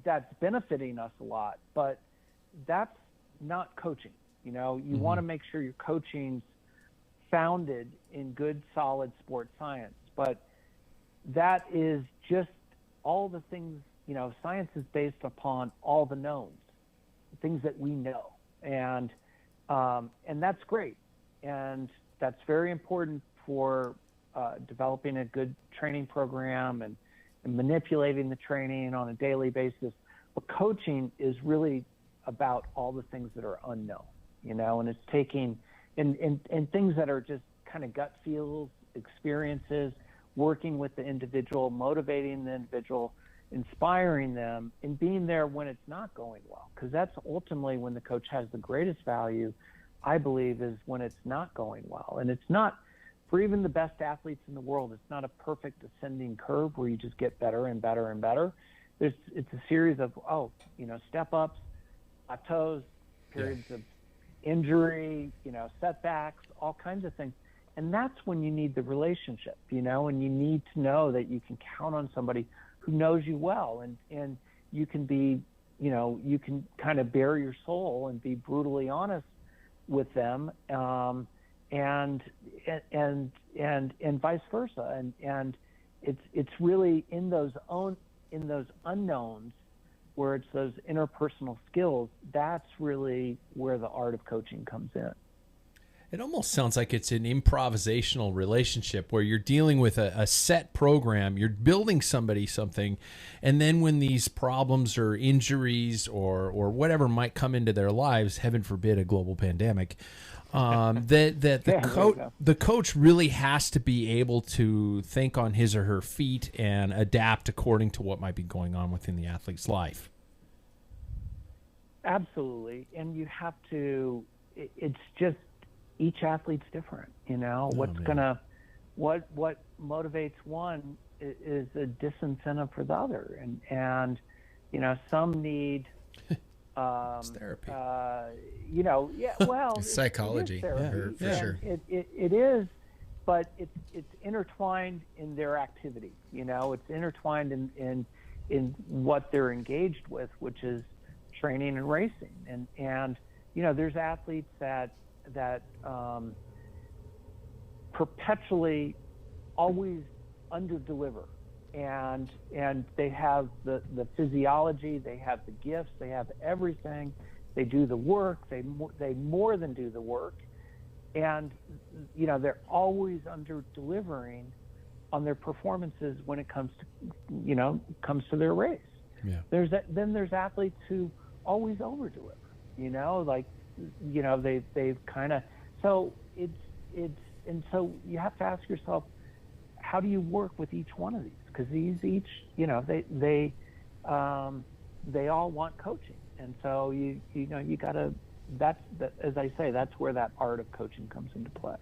that's benefiting us a lot, but that's not coaching. You want to make sure your coaching's founded in good, solid sports science, but that is just all the things. Science is based upon all the knowns, things that we know, and that's great, and that's very important for developing a good training program and manipulating the training on a daily basis. But coaching is really about all the things that are unknown, and it's taking and things that are just kind of gut feels, experiences, working with the individual, motivating the individual, inspiring them, and being there when it's not going well, because that's ultimately when the coach has the greatest value, I believe, is when it's not going well. And it's not, for even the best athletes in the world, it's not a perfect ascending curve where you just get better and better and better. It's a series of step ups, plateaus, periods of injury, setbacks, all kinds of things. And that's when you need the relationship, and you need to know that you can count on somebody who knows you well, and you can be, you can kind of bare your soul and be brutally honest with them, and vice versa. And it's really in those unknowns where it's those interpersonal skills, that's really where the art of coaching comes in. It almost sounds like it's an improvisational relationship where you're dealing with a set program, you're building somebody something, and then when these problems or injuries or whatever might come into their lives, heaven forbid a global pandemic, the coach really has to be able to think on his or her feet and adapt according to what might be going on within the athlete's life. Absolutely. And you have to, it's just, each athlete's different, what motivates one is a disincentive for the other. And some need, it's therapy. It's psychology, for sure. It is, but it's intertwined in their activity. It's intertwined in what they're engaged with, which is training and racing. And there's athletes that perpetually always under-deliver, and they have the physiology, they have the gifts, they have everything, they do the work, they more than do the work, and they're always under-delivering on their performances when it comes to their race. Then there's athletes who always over-deliver, they've kind of, so and so you have to ask yourself, how do you work with each one of these? Because they all want coaching, and so you gotta, as I say, that's where that art of coaching comes into play.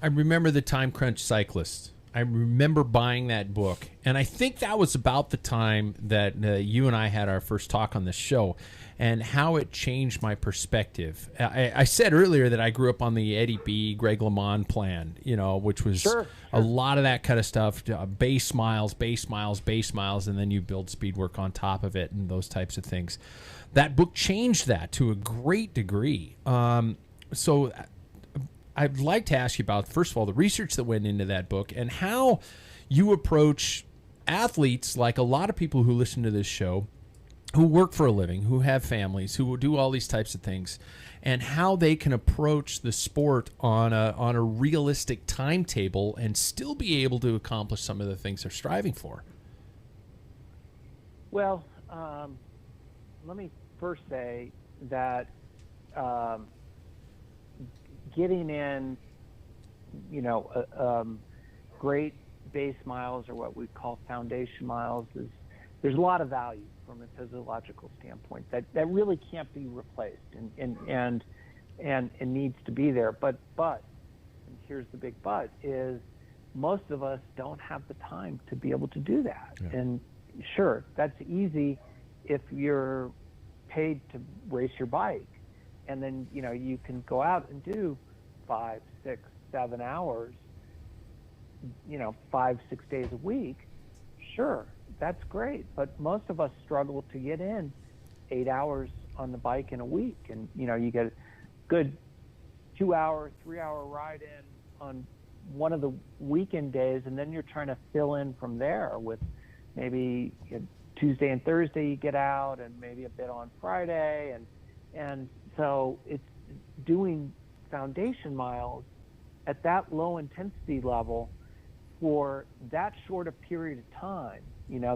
I remember the Time Crunch Cyclist. I remember buying that book, and I think that was about the time that you and I had our first talk on this show, and how it changed my perspective. I said earlier that I grew up on the Eddie B, Greg LeMond plan, which was a lot of that kind of stuff, base miles, and then you build speed work on top of it and those types of things. That book changed that to a great degree. So I'd like to ask you about, first of all, the research that went into that book and how you approach athletes, like a lot of people who listen to this show, who work for a living, who have families, who will do all these types of things, and how they can approach the sport on a realistic timetable and still be able to accomplish some of the things they're striving for. Well, let me first say that getting in, great base miles, or what we call foundation miles, there's a lot of value from a physiological standpoint that really can't be replaced, and needs to be there. But and here's the big but, is most of us don't have the time to be able to do that. Yeah. And sure, that's easy if you're paid to race your bike, and then you can go out and do 5, 6, 7 hours, 5, 6 days a week. Sure, that's great, but most of us struggle to get in 8 hours on the bike in a week, and you get a good 2-hour, 3-hour ride in on one of the weekend days, and then you're trying to fill in from there with maybe Tuesday and Thursday you get out, and maybe a bit on Friday, and so it's doing foundation miles at that low intensity level for that short a period of time,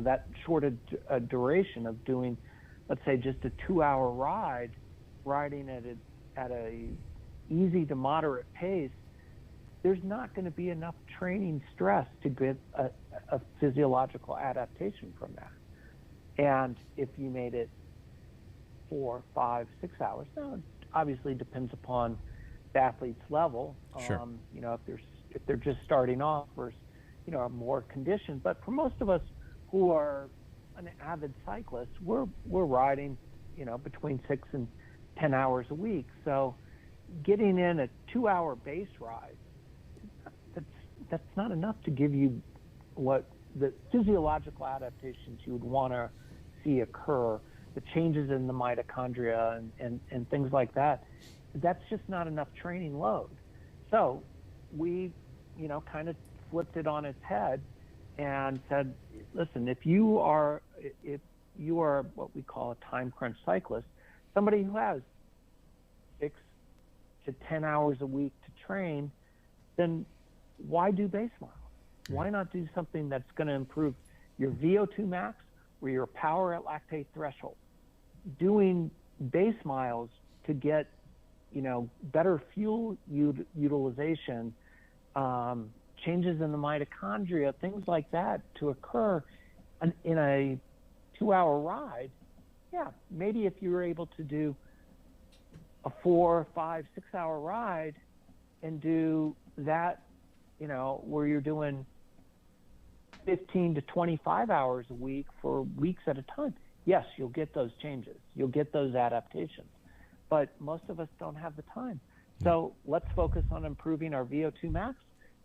that short a duration of doing, let's say, just a 2-hour ride, riding at a easy to moderate pace. There's not going to be enough training stress to get a physiological adaptation from that. And if you made it 4, 5, 6 hours, now it obviously depends upon the athlete's level. Sure. If they're just starting off versus are more conditioned. But for most of us who are an avid cyclist, we're riding between 6 and 10 hours a week. So getting in a 2-hour base ride, that's not enough to give you what the physiological adaptations you would want to see occur, the changes in the mitochondria and things like that. That's just not enough training load. So we kind of flipped it on its head and said, listen, if you are what we call a time crunch cyclist, somebody who has 6 to 10 hours a week to train, then why do base miles? Why not do something that's going to improve your VO2 max or your power at lactate threshold? Doing base miles to get, better fuel utilization, changes in the mitochondria, things like that to occur in a 2-hour ride. Yeah, maybe if you were able to do a 4, 5, 6-hour ride and do that, where you're doing 15 to 25 hours a week for weeks at a time, yes, you'll get those changes. You'll get those adaptations. But most of us don't have the time. So let's focus on improving our VO2 max,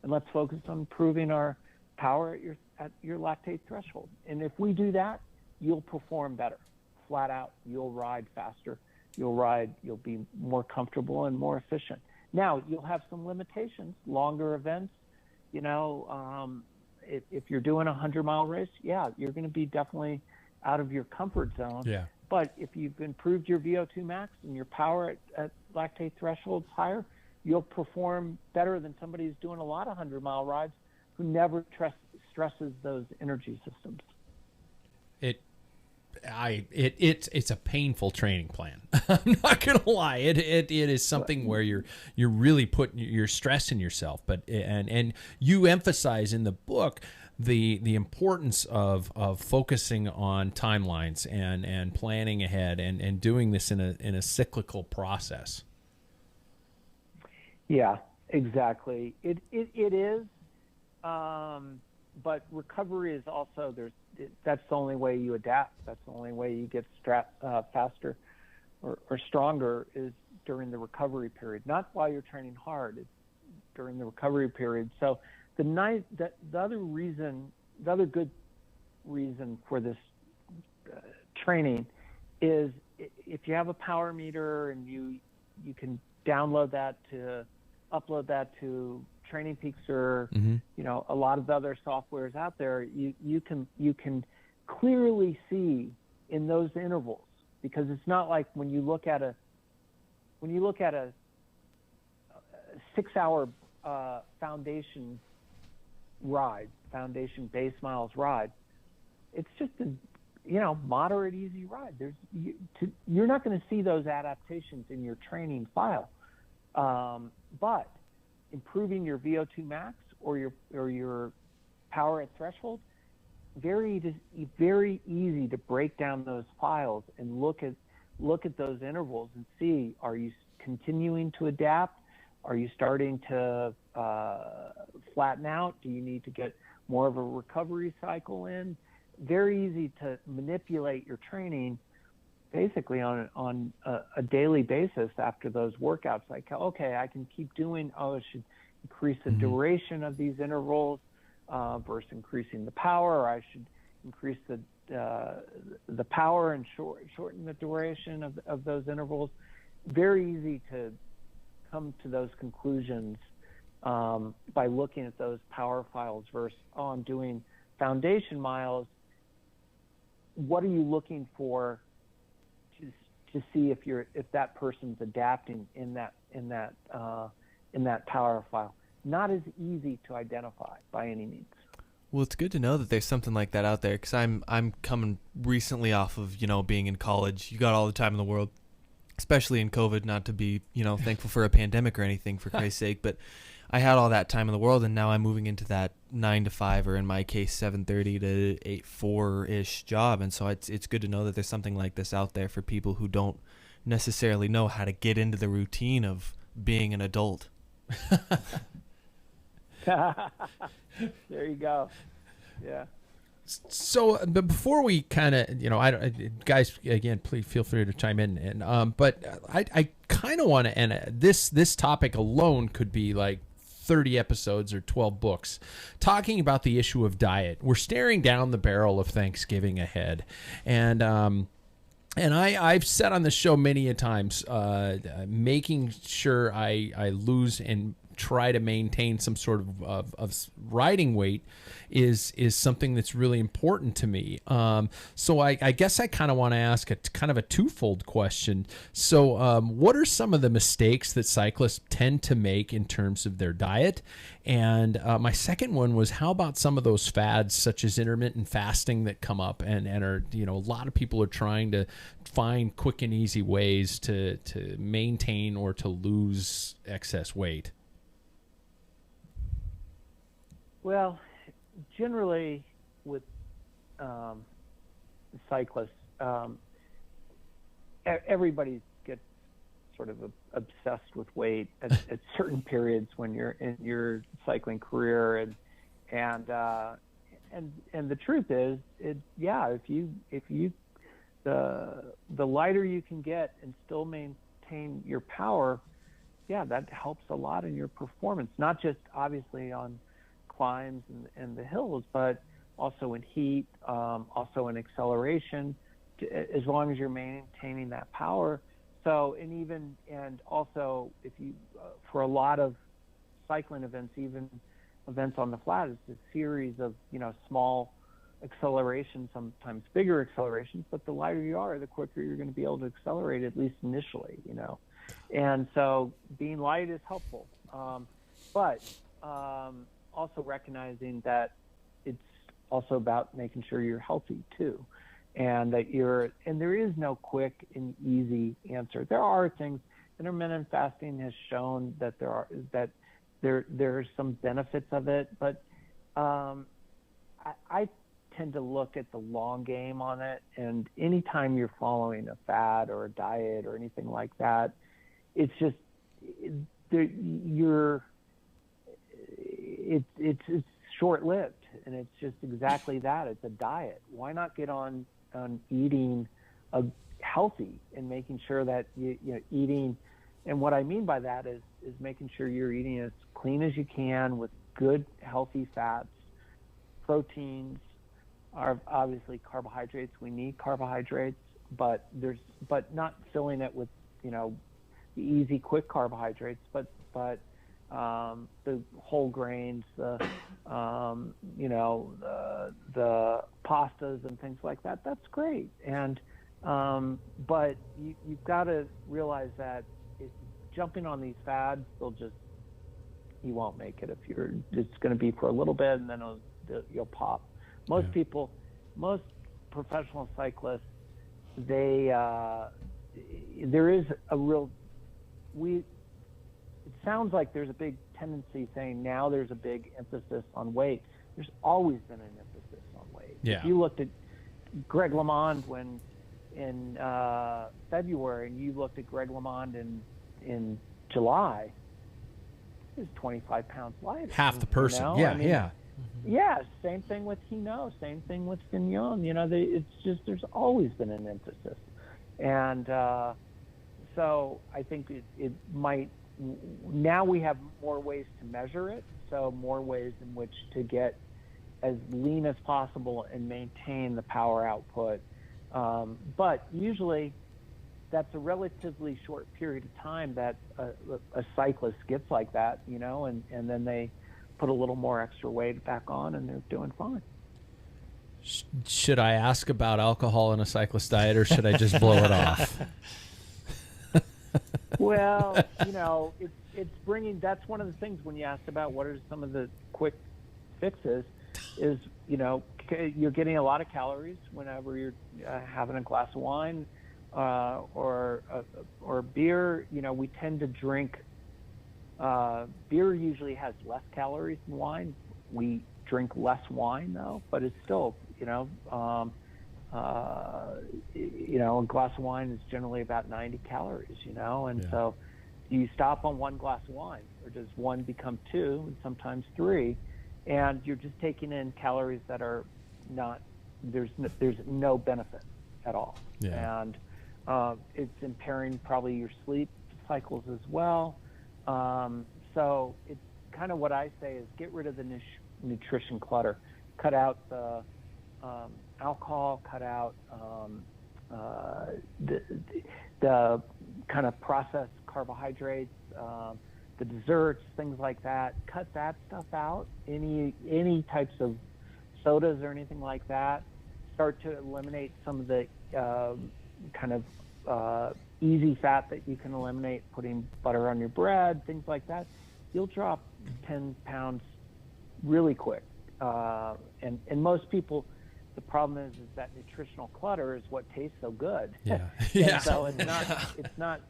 and let's focus on improving our power at your lactate threshold. And if we do that, you'll perform better. Flat out, you'll ride faster. You'll be more comfortable and more efficient. Now, you'll have some limitations, longer events. If you're doing a 100-mile race, yeah, you're going to be definitely out of your comfort zone. Yeah. But if you've improved your VO2 max and your power at lactate thresholds higher, you'll perform better than somebody who's doing a lot of 100-mile rides who never stresses those energy systems. It's a painful training plan. I'm not gonna lie. It is something where you're really you're stressing yourself. But and you emphasize in the book the importance of focusing on timelines and planning ahead and doing this in a cyclical process. Yeah, exactly. It is. But recovery is also that's the only way you adapt. That's the only way you get faster or stronger is during the recovery period, not while you're training hard. It's during the recovery period. So the other good reason for this training is if you have a power meter and you can upload that to Training Peaks or a lot of other softwares out there, you can clearly see in those intervals, because it's not like when you look at a 6-hour foundation base miles ride. It's just a moderate easy ride. You're not going to see those adaptations in your training file, but improving your VO2 max or your power at threshold, very easy to break down those files and look at those intervals and see, are you continuing to adapt? Are you starting to flatten out? Do you need to get more of a recovery cycle in? very easy to manipulate your training basically on a daily basis after those workouts. Like, okay, I can keep doing, I should increase the duration of these intervals versus increasing the power, or I should increase the power and shorten the duration of those intervals. Very easy to come to those conclusions by looking at those power files versus, I'm doing foundation miles. What are you looking for to see if that person's adapting in that power file? Not as easy to identify by any means. Well, it's good to know that there's something like that out there, because I'm coming recently off of being in college. You got all the time in the world, especially in COVID. Not to be thankful for a pandemic or anything, for Christ's sake, but I had all that time in the world, and now I'm moving into that 9 to 5, or in my case 7:30 to 8-4-ish job. And so it's good to know that there's something like this out there for people who don't necessarily know how to get into the routine of being an adult. There you go. Yeah. So, but before we kind of, guys, again, please feel free to chime in. And but I kind of want to end this topic alone could be like 30 episodes or 12 books talking about the issue of diet. We're staring down the barrel of Thanksgiving ahead, and I've said on the show many a times, making sure I lose and try to maintain some sort of riding weight is something that's really important to me. So I guess I kind of want to ask a kind of a twofold question. So what are some of the mistakes that cyclists tend to make in terms of their diet? And my second one was, how about some of those fads such as intermittent fasting that come up and are, a lot of people are trying to find quick and easy ways to maintain or to lose excess weight? Well, generally with cyclists, everybody gets sort of obsessed with weight at certain periods when you're in your cycling career, and the truth is, if you the lighter you can get and still maintain your power, that helps a lot in your performance, not just obviously on climbs and the hills, but also in heat, also in acceleration, as long as you're maintaining that power. So, and also if you, for a lot of cycling events, even events on the flat, it's a series of, small accelerations, sometimes bigger accelerations, but the lighter you are, the quicker you're going to be able to accelerate, at least initially, And so being light is helpful. But also recognizing that it's also about making sure you're healthy too, and that there is no quick and easy answer. There are things. Intermittent fasting has shown that there are some benefits of it, but I tend to look at the long game on it. And anytime you're following a fad or a diet or anything like that, it's just it's short-lived, and it's just exactly that. It's a diet. Why not get on eating healthy and making sure that you're eating, and what I mean by that is making sure you're eating as clean as you can with good healthy fats, proteins, are obviously carbohydrates. We need carbohydrates, but not filling it with the easy quick carbohydrates, but the whole grains, the pastas and things like that. That's great. And but you've got to realize that jumping on these fads, you won't make it. It's going to be for a little bit, and then you'll pop. Most professional cyclists, there is a real it sounds like there's a big tendency saying now there's a big emphasis on weight. There's always been an emphasis on weight. Yeah. If you looked at Greg LeMond in February, and you looked at Greg LeMond in July, he was 25 pounds lighter. Half the person. Yeah. Yeah, same thing with Hino, same thing with Fignon. It's just there's always been an emphasis, and so I think it might. Now we have more ways to measure it, so more ways in which to get as lean as possible and maintain the power output. But usually, that's a relatively short period of time that a cyclist gets like that, and then they put a little more extra weight back on and they're doing fine. Should I ask about alcohol in a cyclist diet, or should I just blow it off? Well, it's bringing, that's one of the things when you asked about what are some of the quick fixes is, you're getting a lot of calories whenever you're having a glass of wine or beer. We tend to drink. Beer usually has less calories than wine. We drink less wine though, but it's still, a glass of wine is generally about 90 calories, and so do you stop on one glass of wine, or does one become two and sometimes three, and you're just taking in calories that are not, there's no benefit at all. Yeah. And it's impairing probably your sleep cycles as well. So it's kind of what I say is get rid of the nutrition clutter, cut out the alcohol, cut out the kind of processed carbohydrates, the desserts, things like that. Cut that stuff out. Any types of sodas or anything like that. Start to eliminate some of the kind of easy fat that you can eliminate, putting butter on your bread, things like that. You'll drop 10 pounds really quick. And most people, the problem is that nutritional clutter is what tastes so good. Yeah. And so it's not,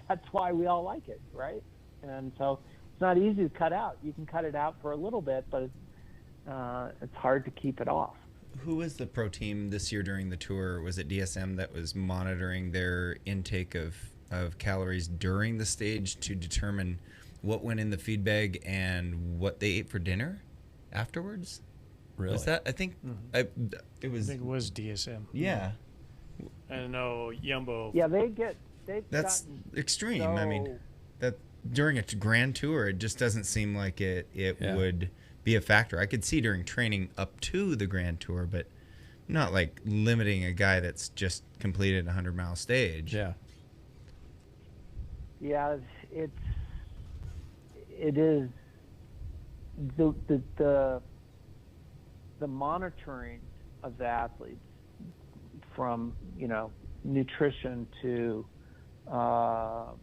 that's why we all like it, right? And so it's not easy to cut out. You can cut it out for a little bit, but it's hard to keep it off. Who was the pro team this year during the tour? Was it DSM that was monitoring their intake of calories during the stage to determine what went in the feed bag and what they ate for dinner afterwards? Really? Was that? I think it was. I think it was DSM. Yeah. I don't know, Jumbo. Yeah, they've That's gotten extreme. so, I mean, that during a grand tour, it just doesn't seem like it would be a factor. I could see during training up to the grand tour, but not like limiting a guy that's just completed a 100-mile stage. Yeah. Yeah, it is the monitoring of the athletes from nutrition to to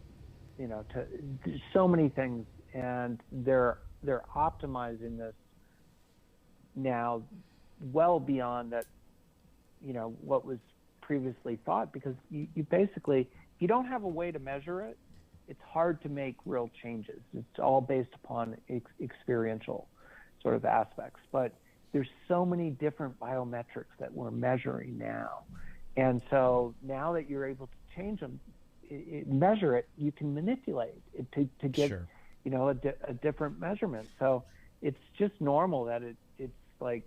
so many things, and they're optimizing this now well beyond that what was previously thought, because you basically, if you don't have a way to measure it, it's hard to make real changes. It's all based upon experiential sort of aspects. But there's so many different biometrics that we're measuring now. And so now that you're able to change them, measure it, you can manipulate it to get, Sure. a different measurement. So it's just normal that it's like,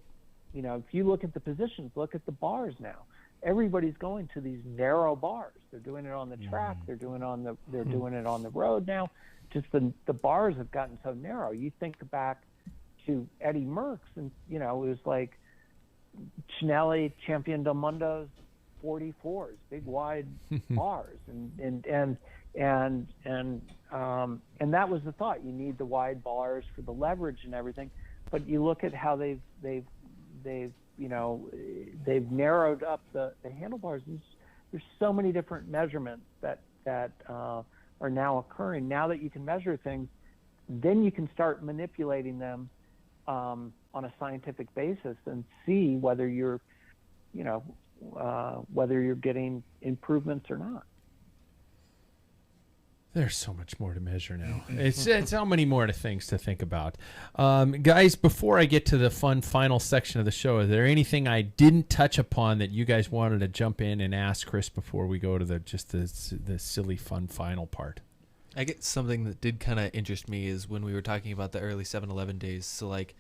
if you look at the positions, look at the bars now. Everybody's going to these narrow bars. They're doing it on the track. They're doing it on the road now. Just the bars have gotten so narrow. You think back to Eddie Merckx, and it was like Cinelli, Champion del Mundo's 44s, big wide bars, and that was the thought. You need the wide bars for the leverage and everything. But you look at how they've narrowed up the handlebars. There's so many different measurements that are now occurring. Now that you can measure things, then you can start manipulating them on a scientific basis and see whether you're getting improvements or not. There's so much more to measure now. It's how many more things to think about. Guys, before I get to the fun final section of the show, is there anything I didn't touch upon that you guys wanted to jump in and ask Chris before we go to the silly fun final part? I get something that did kind of interest me is when we were talking about the early 7-Eleven days. So like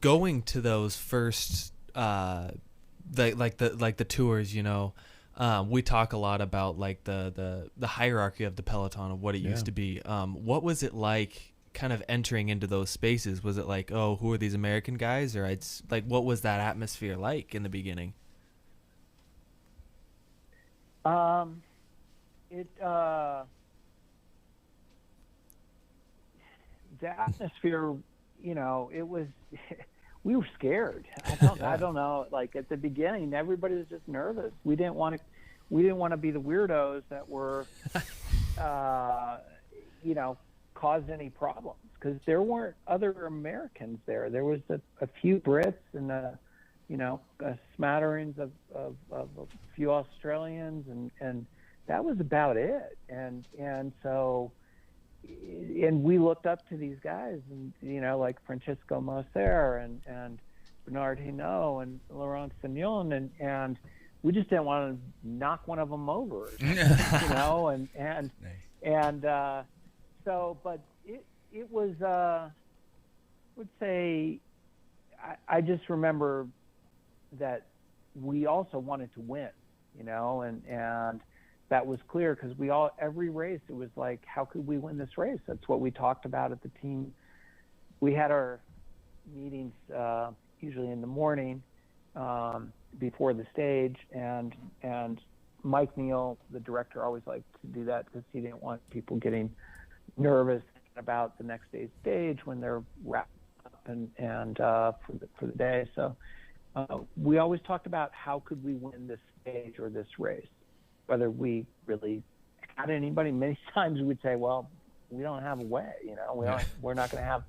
going to those first the tours, we talk a lot about like the hierarchy of the peloton of what it used to be. What was it like kind of entering into those spaces? Was it like, oh, who are these American guys, or what was that atmosphere like in the beginning? The atmosphere, it was, we were scared. I don't know. Like at the beginning, everybody was just nervous. We didn't want to be the weirdos that were, caused any problems, because there weren't other Americans there. There was a few Brits and smatterings of a few Australians, and that was about it. And so, and we looked up to these guys, and like Francisco Moser and Bernard Hinault and Laurent Fignon, and we just didn't want to knock one of them over, so, but it was, I would say, I just remember that we also wanted to win, and that was clear, because every race, it was like, how could we win this race? That's what we talked about at the team. We had our meetings usually in the morning before the stage, and Mike Neal, the director, always liked to do that because he didn't want people getting nervous about the next day's stage when they're wrapped up and for the day. So we always talked about how could we win this stage or this race, whether we really had anybody. Many times we would say, well, we don't have a way, we're not going to have,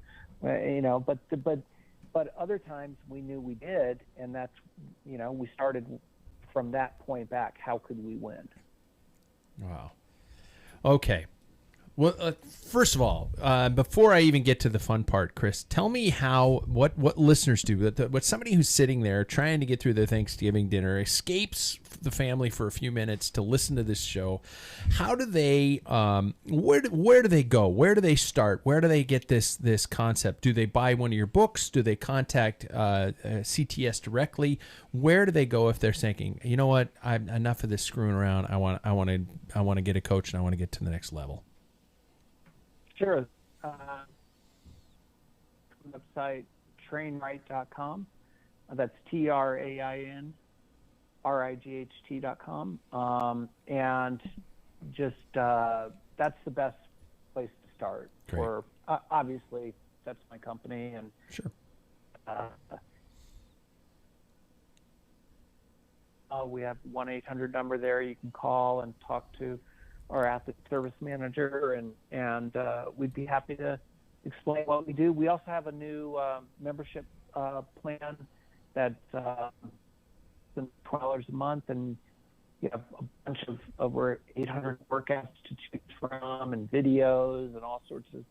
but other times we knew we did. And that's, we started from that point back. How could we win? Wow. Okay. Well, first of all, before I even get to the fun part, Chris, tell me what listeners do. What somebody who's sitting there trying to get through their Thanksgiving dinner, escapes the family for a few minutes to listen to this show. How do they? Where do they go? Where do they start? Where do they get this concept? Do they buy one of your books? Do they contact CTS directly? Where do they go if they're thinking, you know what, I'm enough of this screwing around. I want to get a coach, and I want to get to the next level. Sure. Website trainright.com. That's TRAINRIGHT.com. And just that's the best place to start. Great. Or obviously that's my company, and sure. We have 1-800 number there you can call and talk to our athlete service manager, and we'd be happy to explain what we do. We also have a new membership plan that's $12 a month, and you have a bunch of over 800 workouts to choose from, and videos and all sorts of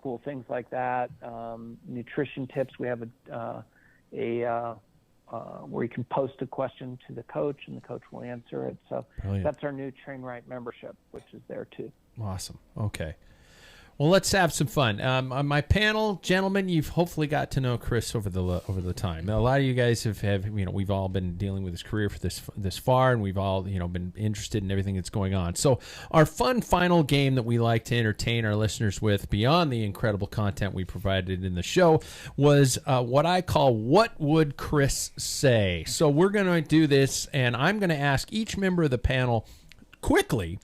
cool things like that. Nutrition tips. We have where you can post a question to the coach, and the coach will answer it. So Brilliant. That's our new Train Right membership, which is there too. Awesome. Okay. Well, let's have some fun. On my panel, gentlemen, you've hopefully got to know Chris over the time. A lot of you guys have we've all been dealing with his career for this far, and we've all been interested in everything that's going on. So our fun final game that we like to entertain our listeners with, beyond the incredible content we provided in the show, was what I call "What Would Chris Say?" So we're going to do this, and I'm going to ask each member of the panel quickly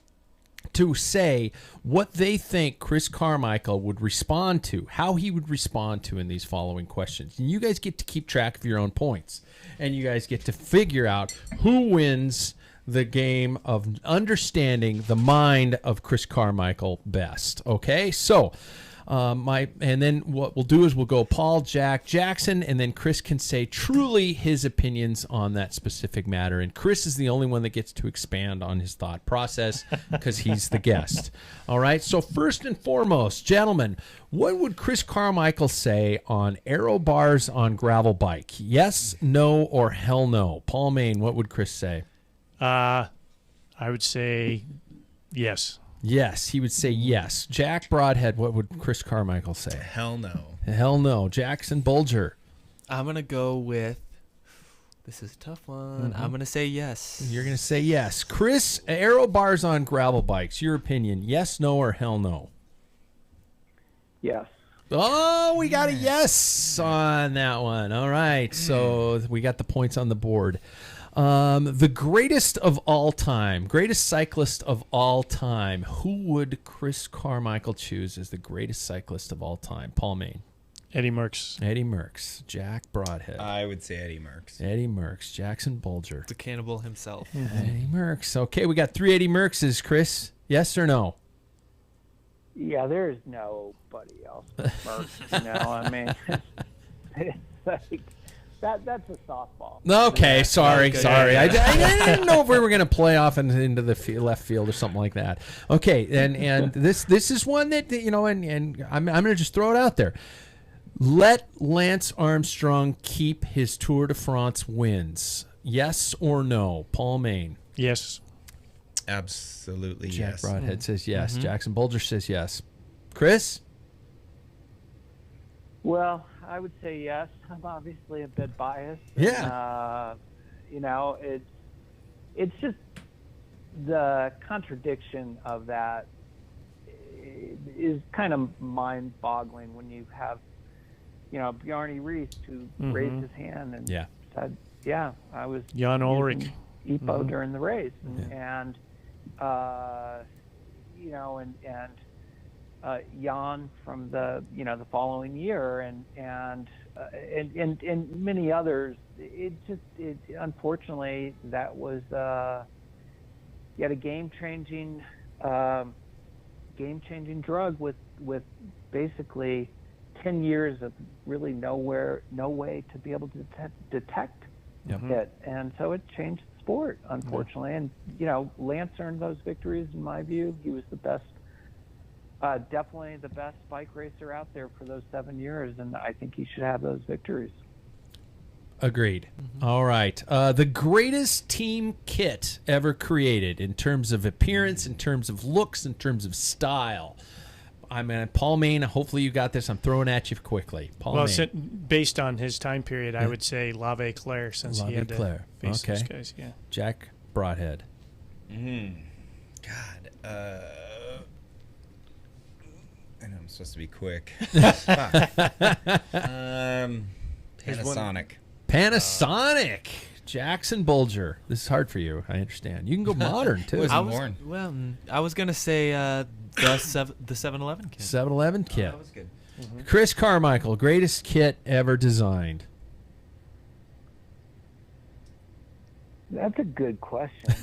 to say what they think Chris Carmichael would respond to, how he would respond to in these following questions. And you guys get to keep track of your own points, and you guys get to figure out who wins the game of understanding the mind of Chris Carmichael best. Okay, so and then what we'll do is we'll go Paul, Jack, Jackson, and then Chris can say truly his opinions on that specific matter. And Chris is the only one that gets to expand on his thought process because he's the guest. All right. So first and foremost, gentlemen, what would Chris Carmichael say on aero bars on gravel bike? Yes, no, or hell no? Paul Main, what would Chris say? I would say Yes. Yes, he would say yes. Jack Broadhead, what would Chris Carmichael say? Hell no. Hell no. Jackson Bulger. I'm gonna go with. This is a tough one. I'm gonna say yes. You're going to say yes. Chris, aero bars on gravel bikes, your opinion, yes, no, or hell no? Yes. Oh, we got a yes on that one. All right, so we got the points on the board. The greatest of all time, greatest cyclist of all time. Who would Chris Carmichael choose as the greatest cyclist of all time? Paul Main. Eddie Merckx. Eddie Merckx. Jack Broadhead. I would say Eddie Merckx. Eddie Merckx. Jackson Bulger. The cannibal himself. Eddie Merckx. Okay, we got 3 Eddie Merckxes, Chris. Yes or no? Yeah, there's nobody else but Merckx. I mean, it's like that's a softball. Okay, sorry. Yeah. I didn't know if we were going to play off into the left field or something like that. Okay, and this is one that, and I'm going to just throw it out there. Let Lance Armstrong keep his Tour de France wins. Yes or no? Paul Main. Yes. Absolutely Jack yes. Broadhead says yes. Jackson Bulger says yes. Chris? Well, I would say yes. I'm obviously a bit biased. Yeah. It's just the contradiction of that is kind of mind-boggling when you have, Bjarne Riis who raised his hand and said, "Yeah, I was Jan Ulrich. EPO during the race," and Jan from the following year, and many others. It unfortunately that was yet a game changing drug with basically 10 years of really no way to be able to detect it, and so it changed the sport, unfortunately. And Lance earned those victories in my view. He was the best. Definitely the best bike racer out there for those 7 years, and I think he should have those victories. Agreed. All right. The greatest team kit ever created in terms of appearance, in terms of looks, in terms of style. I mean, Paul Main, hopefully you got this. I'm throwing at you quickly. Paul Main. Based on his time period, I would say Lave Claire, since he had to face those guys. Yeah. Jack Broadhead. God. I know I'm supposed to be quick. Panasonic. Jackson Bulger. This is hard for you. I understand. You can go modern too. I was gonna say the 7-Eleven kit. 7-Eleven kit. That was good. Chris Carmichael, greatest kit ever designed. That's a good question.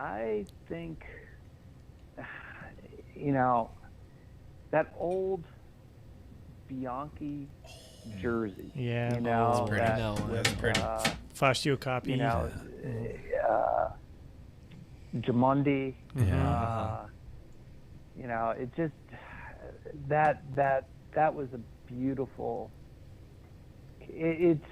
I think, that old Bianchi jersey. Yeah. That's pretty. That's pretty. Fastio copy. Jamondi. It just that was a beautiful. It's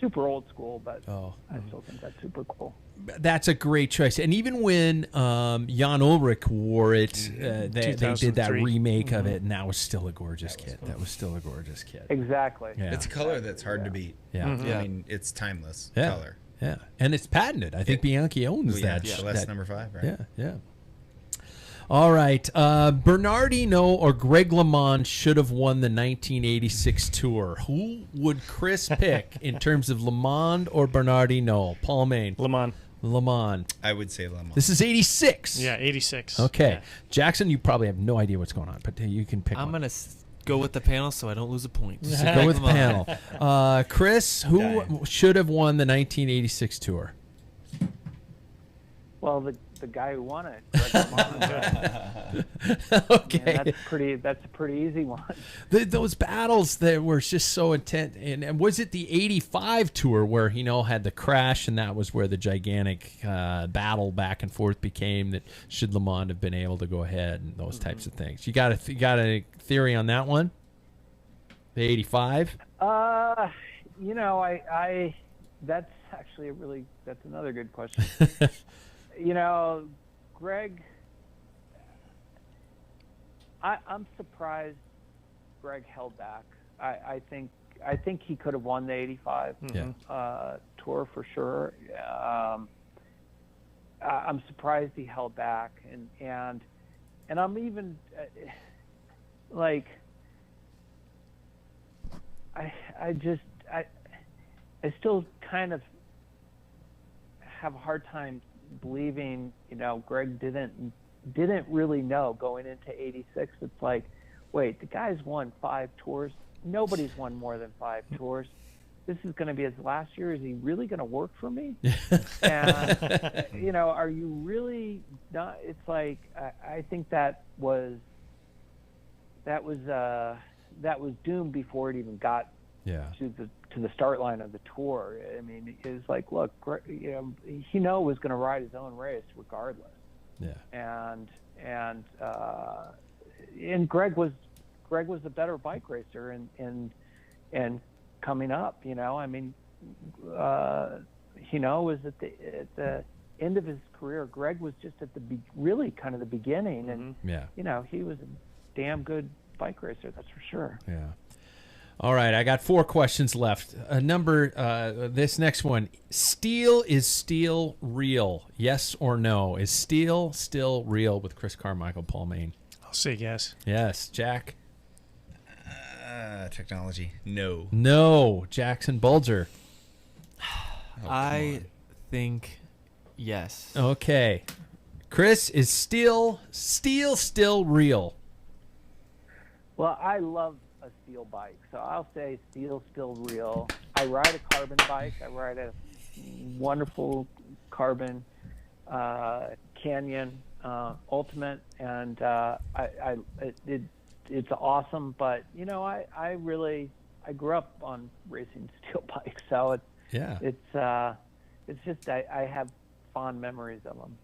super old school, but I still think that's super cool. That's a great choice. And even when Jan Ulrich wore it, they did that remake of it, and that was still a gorgeous kit. That was still a gorgeous kit. Exactly. Yeah. It's a color that's hard to beat. Yeah. I mean, it's timeless color. Yeah. And it's patented. I think Bianchi owns that. That's number 5, right? Yeah. All right. Bernardino or Greg LeMond should have won the 1986 Tour. Who would Chris pick in terms of LeMond or Bernardino? Paul Main. LeMond. I would say LeMond. This is 86. Yeah, 86. Okay. Yeah. Jackson, you probably have no idea what's going on, but you can pick I'm one. going to go with the panel so I don't lose a point. So go with the panel. Chris, who should have won the 1986 Tour? Well, the guy who won it. Greg LeMond. Okay. And that's a pretty easy one. Those battles that were just so intense. And was it the 85 Tour where had the crash, and that was where the gigantic battle back and forth became, that should LeMond have been able to go ahead and those types of things? You got a theory on that one? The 85? I that's actually that's another good question. Greg, I'm surprised Greg held back. I think he could have won the 85 tour for sure. I'm surprised he held back, and I'm even I still kind of have a hard time believing, Greg didn't really know going into 86. It's like, wait, the guy's won 5 tours. Nobody's won more than 5 tours. This is going to be his last year. Is he really going to work for me? And, are you really not? It's like, I think that was doomed before it even got to the start line of the tour. I mean, it was like, look, he was going to ride his own race regardless. Yeah. And Greg was a better bike racer and coming up. I mean, was at the end of his career. Greg was just at really kind of the beginning, and he was a damn good bike racer, that's for sure. Yeah. All right, I got 4 questions left. This next one. Is steel real? Yes or no? Is steel still real with Chris Carmichael, Paul Main? I'll say yes. Yes. Jack? Technology. No. No. Jackson Bulger? I think yes. Okay. Chris, is steel still real? Well, I love a steel bike, so I'll say steel's still real. I ride a carbon bike. I ride a wonderful carbon Canyon Ultimate, and it's awesome. But I grew up on racing steel bikes, so it's just I have fond memories of them.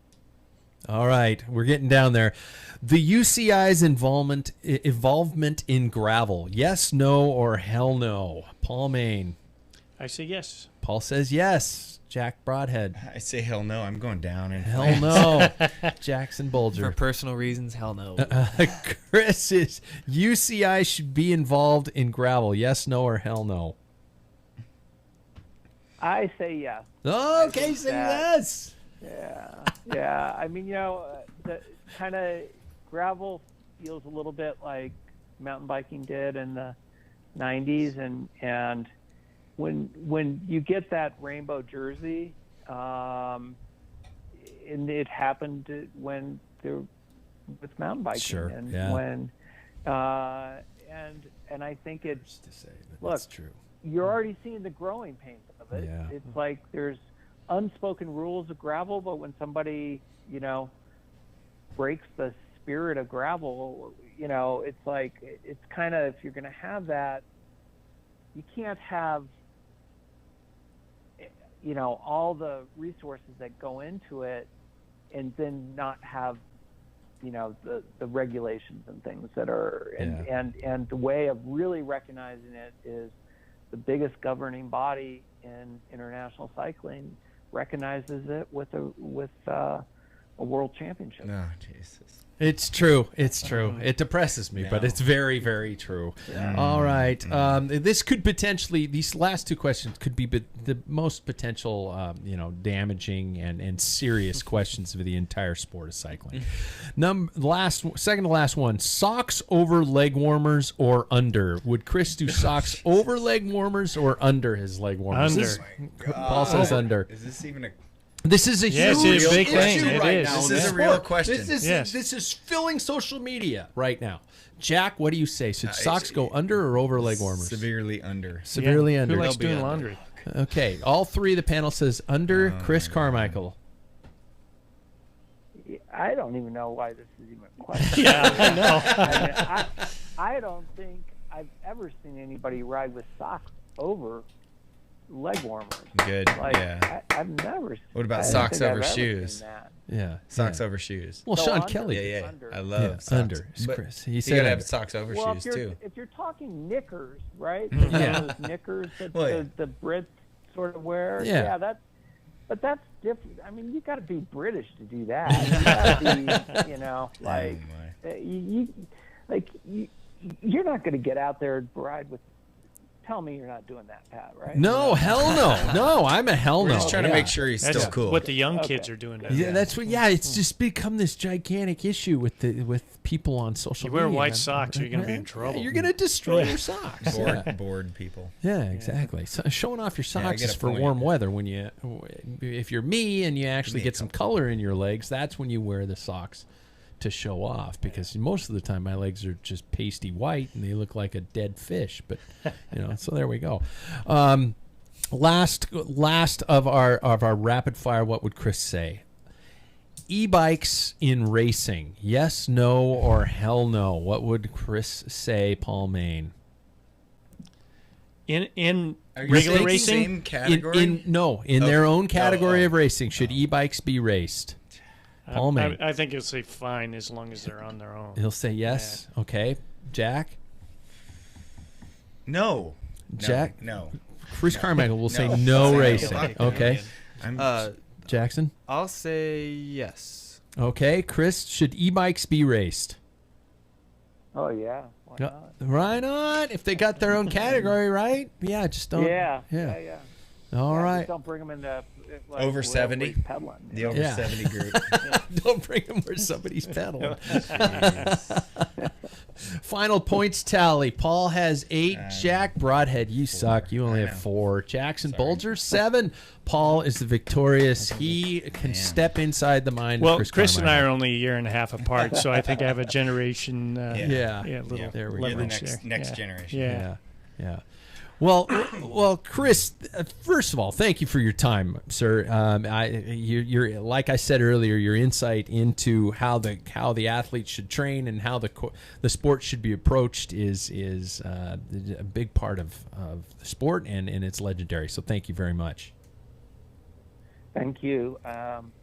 All right, we're getting down there. The UCI's involvement in gravel. Yes, no, or hell no? Paul Main. I say yes. Paul says yes. Jack Broadhead. I say hell no. I'm going down. Hell no. Jackson Bulger. For personal reasons, hell no. Chris is UCI should be involved in gravel. Yes, no, or hell no? I say yes. Okay, say yes. Yeah. I mean, the kind of gravel feels a little bit like mountain biking did in the 90s, and when you get that rainbow jersey, and it happened when with mountain biking, sure, and yeah. when and I think it's Just to say, but look, that's true. You're already seeing the growing pains of it. Yeah. It's like there's unspoken rules of gravel, but when somebody, breaks the spirit of gravel, it's like, it's kind of, if you're going to have that, you can't have, all the resources that go into it and then not have, the regulations and things that are, and the way of really recognizing it is the biggest governing body in international cycling recognizes it with a world championship. Oh, Jesus. It's true. It's true. It depresses me, but it's very, very true. Yeah. All right. This could potentially, these last 2 questions could be the most potential, damaging and serious questions of the entire sport of cycling. Second to last one, socks over leg warmers or under? Would Chris do socks over leg warmers or under his leg warmers? Under. Paul says under. Is this even a... This is a Yes, huge it's a big issue thing. It right is. now. This is a real question. This is filling social media right now. Jack, what do you say? Should socks go under or over leg warmers? Severely under. Severely under. Who likes They'll be doing under. laundry? Okay, all 3 of the panel says under. Chris Carmichael. I don't even know why this is even a question. Yeah, I know. I don't think I've ever seen anybody ride with socks over leg warmers. Good. Like, Yeah. I've never. What about I don't socks think I've over ever shoes? seen that. Yeah. Socks yeah. over shoes. Well, So Sean under. Kelly. Yeah. Under. I love Yeah, socks. under is But Chris. He you said gotta have under. socks over Well, shoes if too. you're talking knickers, right? Yeah. Those knickers that Well, yeah. the Brits sort of wear. Yeah. But that's different. I mean, you got to be British to do that. You got to be, like you're not going to get out there and ride with. Tell me you're not doing that, Pat, right? No, hell no. No, I'm a hell We're no. just trying to Yeah. make sure he's That's still cool. what the young Okay. kids are doing now. Yeah, that's what. Yeah, it's just become this gigantic issue with people on social You media. wear white socks, or you're going to be in trouble. You're going to destroy your socks. Yeah. bored people. Yeah, exactly. So showing off your I socks get is a for point. warm weather. If you're me and you actually Me get some color in your legs, that's when you wear the socks to show off. Because most of the time my legs are just pasty white and they look like a dead fish. But so there we go. Last of our rapid fire. What would Chris say? E-bikes in racing, yes, no, or hell no? What would Chris say, Paul Main? In Are you regular saying racing, same category? In their own category Oh. of racing, should e-bikes be raced? Paul Main. I think he'll say fine as long as they're on their own. He'll say yes. Okay, Jack. No. Jack? No. Chris Carmichael will say No. no Say racing. no. Okay, I'm Jackson. I'll say yes. Okay, Chris. Should e-bikes be raced? Oh yeah. Why No, not? why not? If they got their own category, right? Yeah, just don't. Yeah. Yeah. All Yeah, right. just don't bring them into like, Over where 70? everybody's peddling. the over Yeah. 70 group. Don't bring them where somebody's pedaling. Final points tally. Paul has 8. Jack Broadhead, you suck. You only I have know. 4. Jackson Sorry. Bulger, 7. Paul is the victorious. He can step inside the mind Well, of Chris and I are Carmichael. only a year and a half apart, so I think I have a generation. Yeah. little Yeah. There we go. You're the leverage next there. generation. Yeah. Yeah. Well, Chris. First of all, thank you for your time, sir. You're like I said earlier, your insight into how the athlete should train and how the sport should be approached is a big part of the sport, and it's legendary. So thank you very much. Thank you.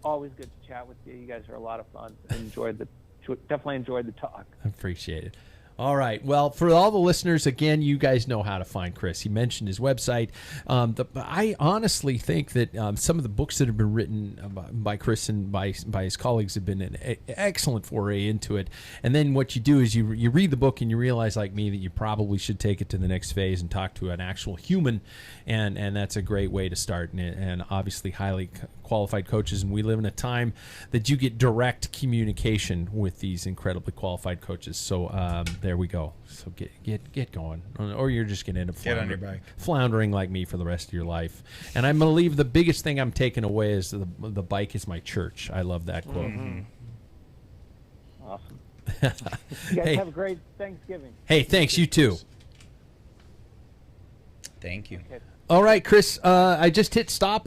Always good to chat with you. You guys are a lot of fun. Definitely enjoyed the talk. I appreciate it. All right. Well, for all the listeners, again, you guys know how to find Chris. He mentioned his website. I honestly think that some of the books that have been written by Chris and by his colleagues have been an excellent foray into it. And then what you do is you read the book and you realize, like me, that you probably should take it to the next phase and talk to an actual human. And that's a great way to start. And obviously highly qualified coaches. And we live in a time that you get direct communication with these incredibly qualified coaches. So there we go. So get going, or you're just going to end up Get on your bike. floundering like me for the rest of your life. And I believe the biggest thing I'm taking away is the bike is my church. I love that quote. Awesome. You guys Hey. have a great Thanksgiving. Hey, thanks. You too. Thank you. All right, Chris. I just hit stop